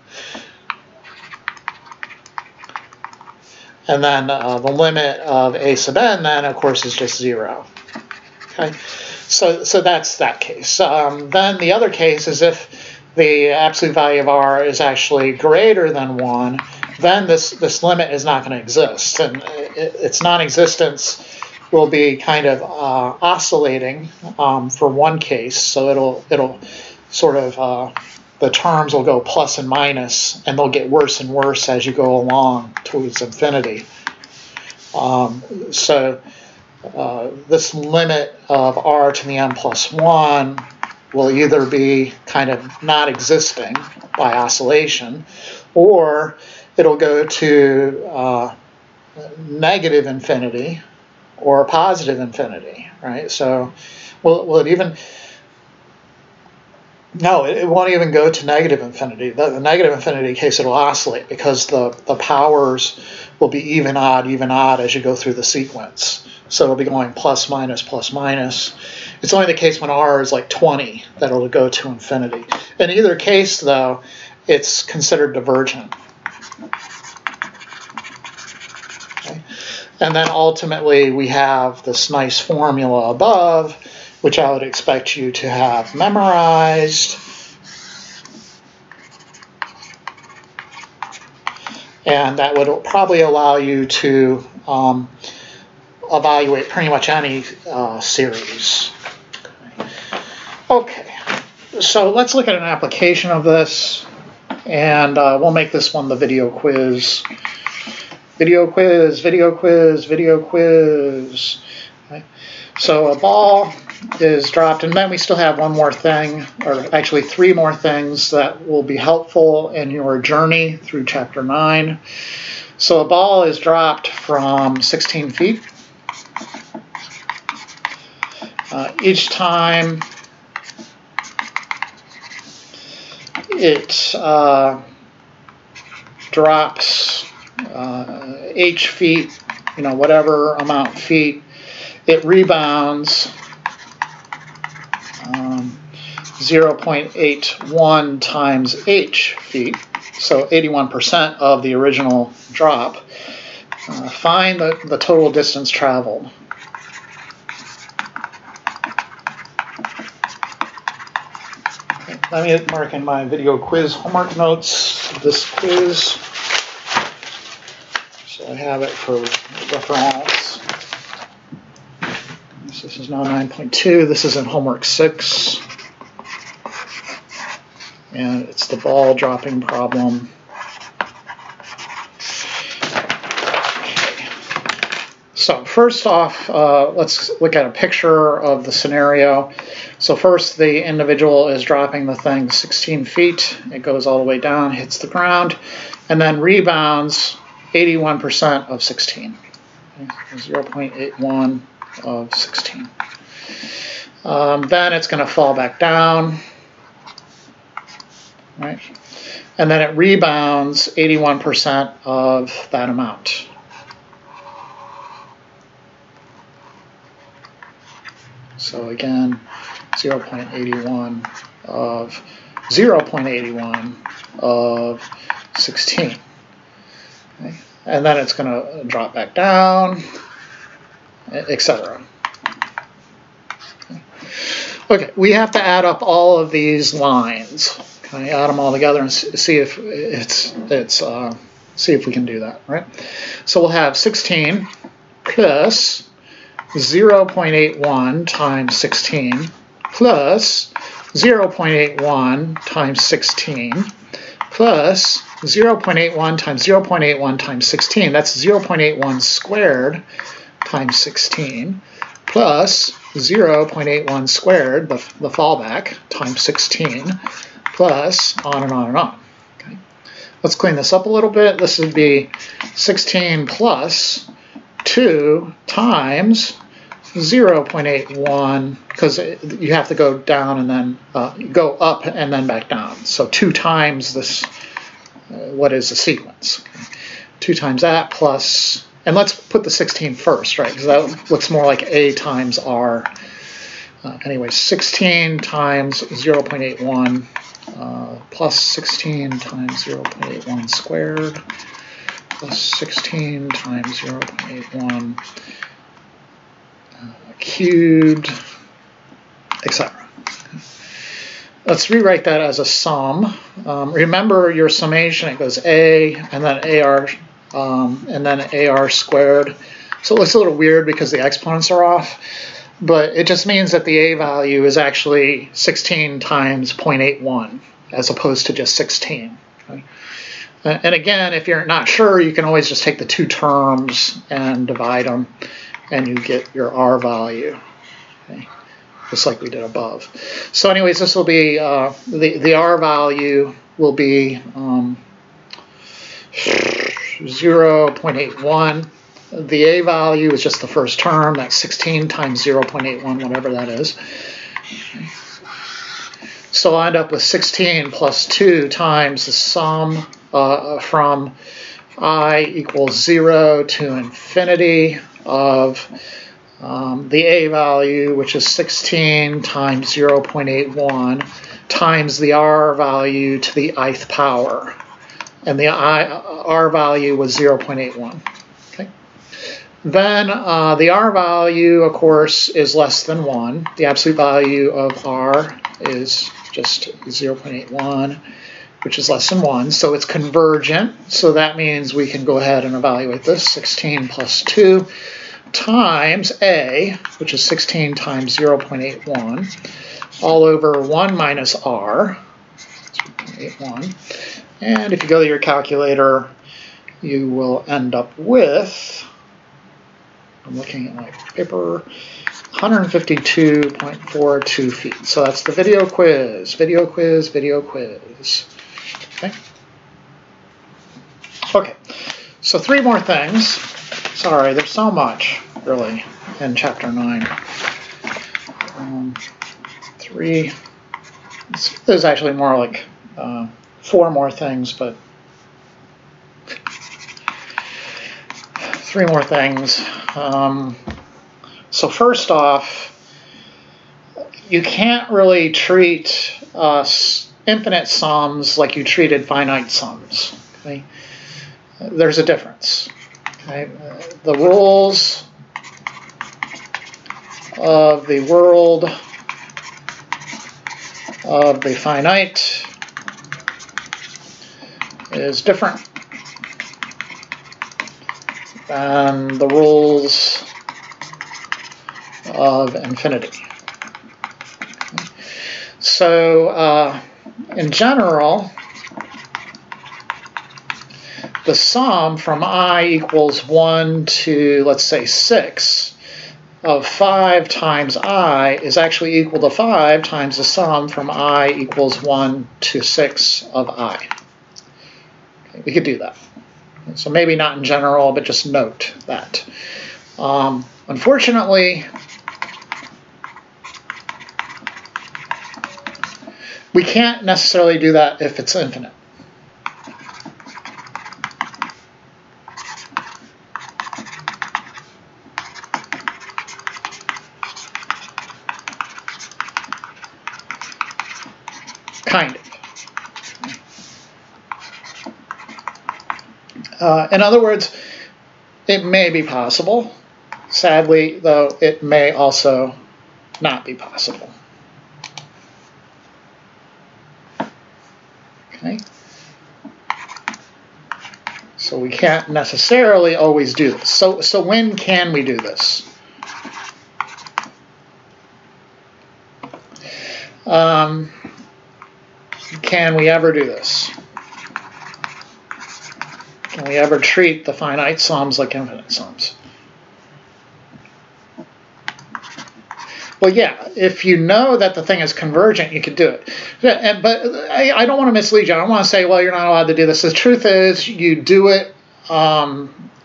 and then the limit of a sub n then, of course, is just 0. Okay, so that's that case. Then the other case is if the absolute value of r is actually greater than 1, then this limit is not going to exist, and its non-existence will be kind of oscillating for one case. So it'll sort of the terms will go plus and minus, and they'll get worse and worse as you go along towards infinity. This limit of r to the n plus 1 will either be kind of not existing by oscillation, or it'll go to negative infinity or positive infinity, right? So will it even... No, it won't even go to negative infinity. The negative infinity case, it'll oscillate because the powers will be even odd as you go through the sequence. So it'll be going plus, minus, plus, minus. It's only the case when r is like 20 that it'll go to infinity. In either case, though, it's considered divergent. Okay. And then ultimately, we have this nice formula above, which I would expect you to have memorized. And that would probably allow you to evaluate pretty much any series. Okay, so let's look at an application of this, and we'll make this one the video quiz. Video quiz, video quiz, video quiz. Okay. So a ball is dropped, and then we still have one more thing, or actually 3 more things that will be helpful in your journey through Chapter 9. So a ball is dropped from 16 feet. Each time it drops h feet, whatever amount feet, it rebounds 0.81 times h feet, so 81% of the original drop. Find the total distance traveled. Okay, let me mark in my video quiz homework notes this quiz, so I have it for reference. This is now 9.2. This is in homework 6. And it's the ball dropping problem. Okay. So first off, let's look at a picture of the scenario. So first, the individual is dropping the thing 16 feet. It goes all the way down, hits the ground, and then rebounds 81% of 16. Okay. 0.81 of 16. Then it's going to fall back down, right? And then it rebounds 81% of that amount. So again, 0.81 of 0.81 of 16. Okay. And then it's going to drop back down, etc. Okay, we have to add up all of these lines. Okay, add them all together and see if see if we can do that, right? So we'll have 16 plus 0.81 times 16 plus 0.81 times 16 plus 0.81 times 0.81 times 16. That's 0.81 squared times 16 plus 0.81 squared, the fallback, times 16, plus on and on and on. Okay. Let's clean this up a little bit. This would be 16 plus 2 times 0.81, because you have to go down and then go up and then back down. So 2 times this, what is the sequence? 2 times that plus, and let's put the 16 first, right? Because that looks more like A times R. Anyway, 16 times 0.81 plus 16 times 0.81 squared plus 16 times 0.81 cubed, etc. Let's rewrite that as a sum. Remember your summation, it goes A and then AR squared. So it looks a little weird because the exponents are off, but it just means that the A value is actually 16 times 0.81 as opposed to just 16. Okay? And again, if you're not sure, you can always just take the 2 terms and divide them, and you get your R value, okay? Just like we did above. So anyways, this will be, the R value will be 0.81. The A value is just the first term. That's 16 times 0.81, whatever that is. Okay. So I'll end up with 16 plus 2 times the sum from I equals 0 to infinity of the A value, which is 16 times 0.81, times the R value to the ith power. And the R value was 0.81. Okay. Then the R value, of course, is less than 1. The absolute value of R is just 0.81, which is less than 1. So it's convergent. So that means we can go ahead and evaluate this. 16 plus 2 times A, which is 16 times 0.81, all over 1 minus R, 0.81. And if you go to your calculator, you will end up with, I'm looking at my paper, 152.42 feet. So that's the video quiz, video quiz, video quiz. Okay. Okay, so 3 more things. Sorry, there's so much, really, in Chapter 9. 3, there's actually more like 4 more things, but 3 more things. So first off, you can't really treat infinite sums like you treated finite sums. Okay? There's a difference. Okay? The rules of the world of the finite is different than the rules of infinity. So in general, the sum from I equals 1 to, let's say, 6 of 5 times I is actually equal to 5 times the sum from I equals 1 to 6 of I. Okay, we could do that. So maybe not in general, but just note that. Unfortunately, we can't necessarily do that if it's infinite. Kind of. In other words, it may be possible. Sadly, though, it may also not be possible. Okay. So we can't necessarily always do this. So when can we do this? Can we ever do this? Can we ever treat the finite sums like infinite sums? Well, yeah, if you know that the thing is convergent, you could do it. But I don't want to mislead you. I don't want to say, well, you're not allowed to do this. The truth is, you do it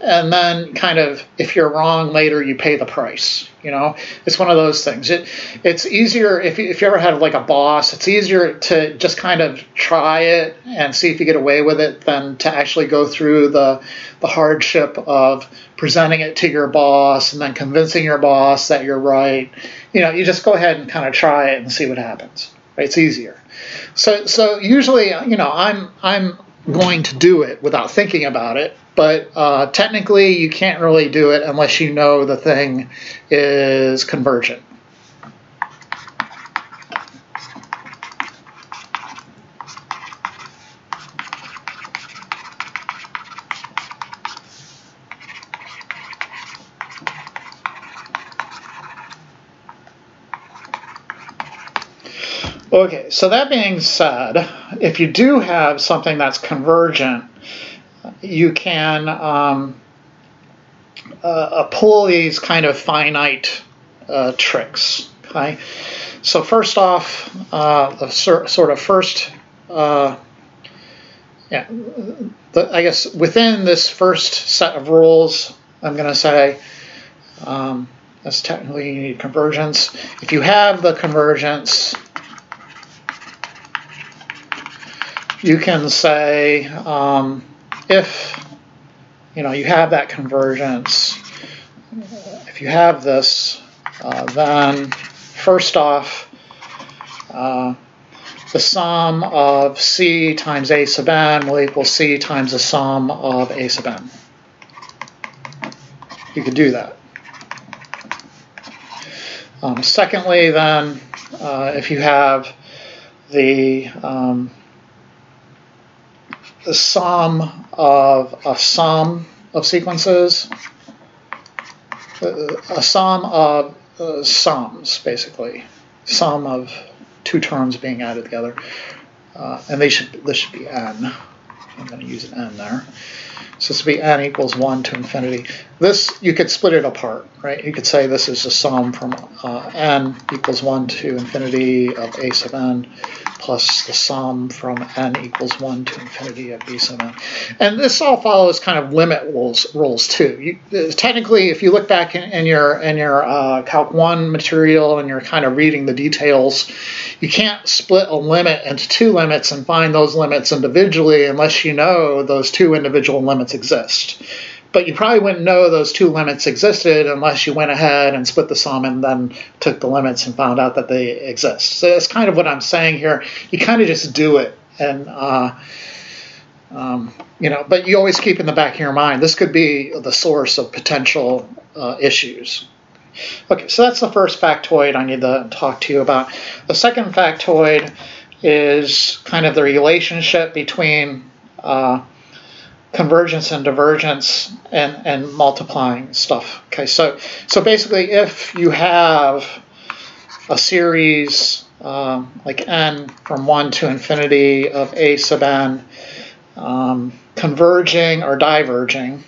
and then kind of, if you're wrong later, you pay the price. You know, it's one of those things. It's easier if you ever had like a boss. It's easier to just kind of try it and see if you get away with it than to actually go through the hardship of presenting it to your boss and then convincing your boss that you're right. You know, you just go ahead and kind of try it and see what happens. Right? It's easier. So usually, you know, I'm going to do it without thinking about it. But technically, you can't really do it unless you know the thing is convergent. Okay, so that being said, if you do have something that's convergent, you can pull these kind of finite tricks. Okay, so first off, the sort of first, I guess within this first set of rules, I'm going to say that's technically you need convergence. If you have the convergence, you can say if you know you have that convergence, if you have this, then first off, the sum of C times A sub n will equal C times the sum of A sub n. You could do that. Secondly, then, if you have the sum of a sum of sequences, a sum of sums, basically, sum of two terms being added together, and this should be n. I'm going to use an n there. So this would be n equals 1 to infinity. This, you could split it apart, right? You could say this is a sum from n equals 1 to infinity of a sub n plus the sum from n equals 1 to infinity of b sub n. And this all follows kind of limit rules too. Technically, if you look back in your Calc 1 material and you're kind of reading the details, you can't split a limit into two limits and find those limits individually unless you know those two individual limits exist. But you probably wouldn't know those two limits existed unless you went ahead and split the sum and then took the limits and found out that they exist. So that's kind of what I'm saying here. You kind of just do it, and you know. But you always keep in the back of your mind this could be the source of potential issues. Okay, so that's the first factoid I need to talk to you about. The second factoid is kind of the relationship between convergence and divergence and multiplying stuff. Okay, so basically if you have a series like n from 1 to infinity of a sub n converging or diverging,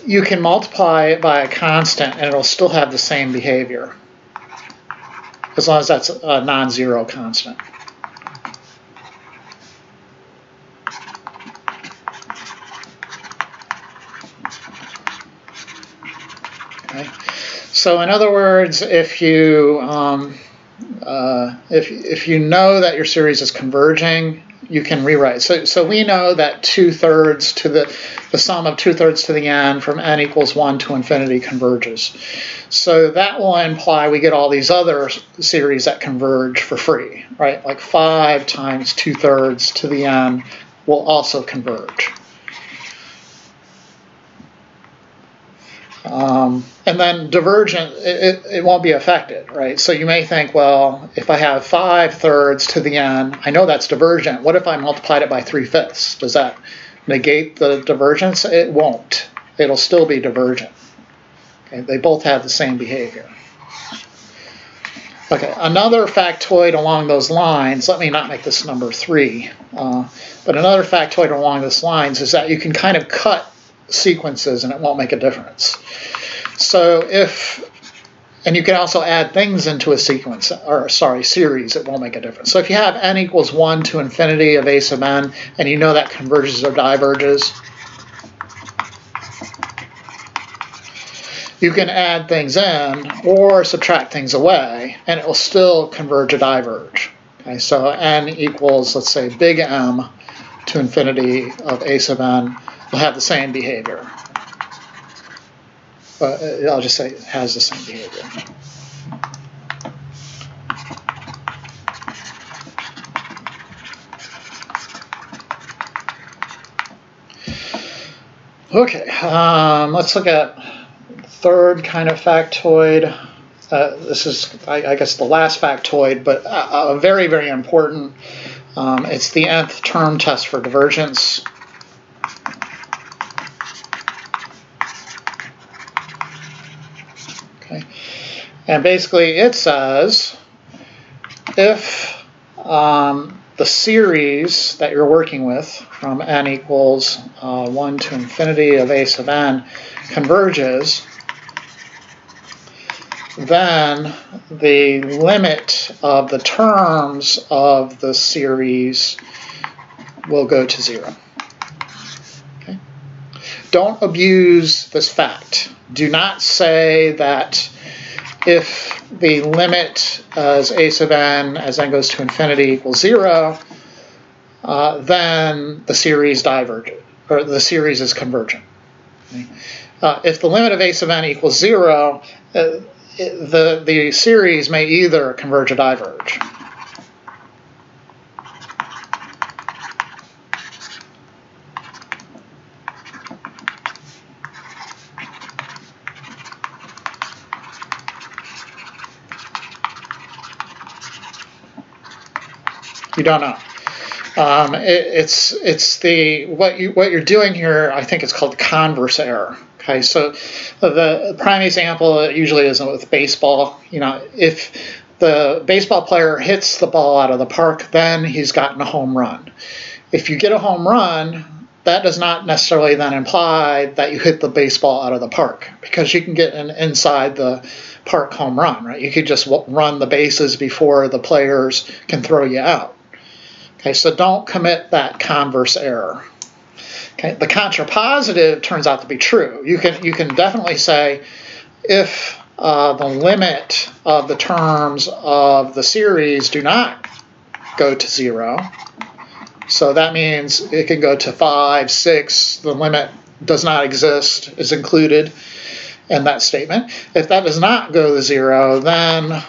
you can multiply it by a constant and it'll still have the same behavior, as long as that's a non-zero constant. Okay. So in other words, if you if you know that your series is converging, you can rewrite. So we know that 2/3 to the sum of 2/3 to the n from n equals 1 to infinity converges. So that will imply we get all these other series that converge for free, right? Like 5 times 2/3 to the n will also converge. And then divergent, it won't be affected, right? So you may think, well, if I have 5/3 to the n, I know that's divergent. What if I multiplied it by 3/5? Does that negate the divergence? It won't. It'll still be divergent. Okay, they both have the same behavior. Okay, another factoid along those lines, let me not make this number 3, but another factoid along those lines is that you can kind of cut sequences and it won't make a difference. So if And you can also add things into a sequence, or sorry, series. It won't make a difference. So if you have n equals 1 to infinity of a sub n, and you know that converges or diverges, you can add things in or subtract things away, and it will still converge or diverge. Okay, so n equals, let's say, big M to infinity of a sub n will have the same behavior. I'll just say it has the same behavior. Okay, let's look at the third kind of factoid. This is, I guess, the last factoid, but very, very important. It's the nth term test for divergence. Okay. And basically it says if the series that you're working with from n equals 1 to infinity of a sub n converges, then the limit of the terms of the series will go to 0. Okay? Don't abuse this fact. Do not say that if the limit as a sub n as n goes to infinity equals 0, then the series diverges, or the series is convergent. Okay? If the limit of a sub n equals 0, the series may either converge or diverge. You don't know. What you're doing here, I think it's called converse error. Okay, so the prime example usually is with baseball. You know, if the baseball player hits the ball out of the park, then he's gotten a home run. If you get a home run, that does not necessarily then imply that you hit the baseball out of the park, because you can get an inside the park home run, right? You could just run the bases before the players can throw you out. Okay, so don't commit that converse error. Okay, the contrapositive turns out to be true. You can definitely say if the limit of the terms of the series do not go to 0, so that means it can go to 5, 6, the limit does not exist, is included in that statement. If that does not go to 0, then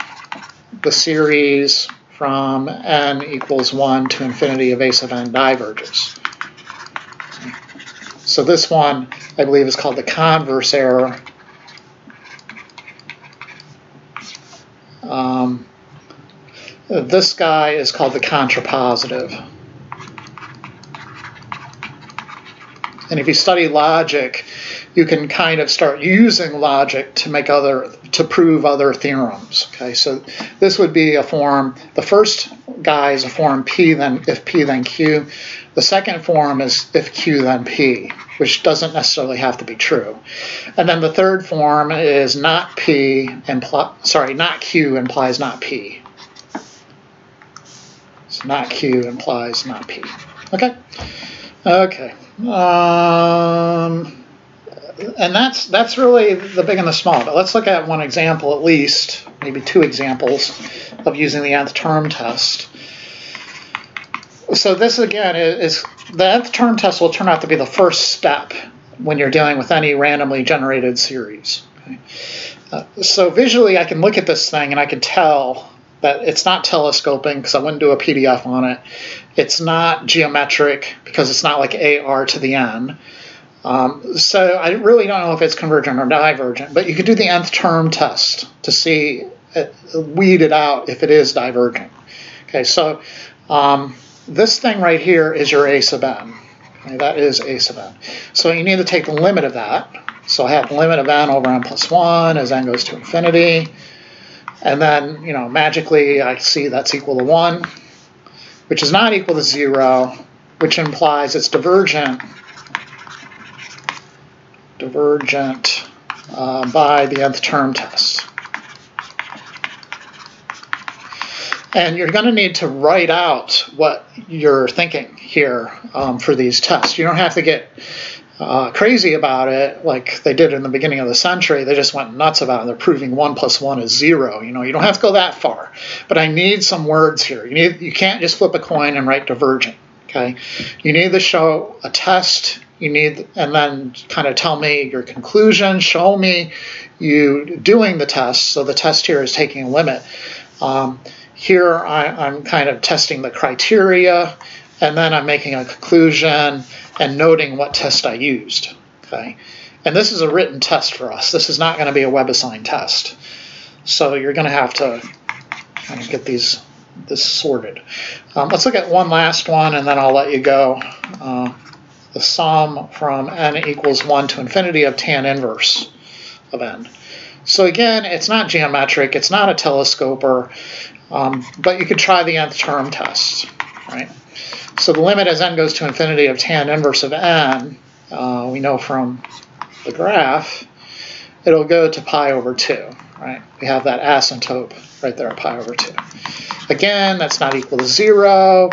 the series from n equals 1 to infinity of a sub n diverges. So this one, I believe, is called the converse error. This guy is called the contrapositive. And if you study logic, you can kind of start using logic to prove other theorems. Okay, so this would be a form. The first guy is a form P, then if P then Q. The second form is if Q then P, which doesn't necessarily have to be true. And then the third form is not Q implies not P. So not Q implies not P. Okay. Okay. And that's really the big and the small. But let's look at one example, at least, maybe two examples of using the nth term test. So this, again, is the nth term test will turn out to be the first step when you're dealing with any randomly generated series. Okay? So visually, I can look at this thing and I can tell that it's not telescoping because I wouldn't do a PDF on it. It's not geometric because it's not like AR to the N. So I really don't know if it's convergent or divergent, but you could do the nth term test to see, weed it out if it is divergent. Okay, so this thing right here is your a sub n. Okay, that is a sub n. So you need to take the limit of that. So I have the limit of n over n plus 1 as n goes to infinity. And then, you know, magically I see that's equal to 1, which is not equal to 0, which implies it's divergent by the nth term test. And you're going to need to write out what you're thinking here for these tests. You don't have to get crazy about it like they did in the beginning of the century. They just went nuts about it. They're proving 1 + 1 is 0. You know, you don't have to go that far. But I need some words here. You can't just flip a coin and write divergent. Okay, you need to show a test. And then kind of tell me your conclusion. Show me you doing the test. So the test here is taking a limit. Here I'm kind of testing the criteria, and then I'm making a conclusion and noting what test I used. Okay, and this is a written test for us. This is not going to be a web-assigned test. So you're going to have to kind of get this sorted. Let's look at one last one, and then I'll let you go. The sum from n equals 1 to infinity of tan inverse of n. So again, it's not geometric, it's not a telescoper, but you could try the nth term test, right? So the limit as n goes to infinity of tan inverse of n, we know from the graph, it'll go to pi over 2, right? We have that asymptote right there at pi over 2. Again, that's not equal to 0.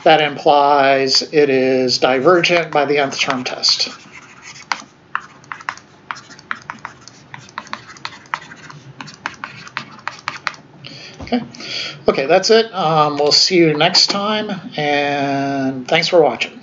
That implies it is divergent by the nth term test. Okay, that's it. We'll see you next time, and thanks for watching.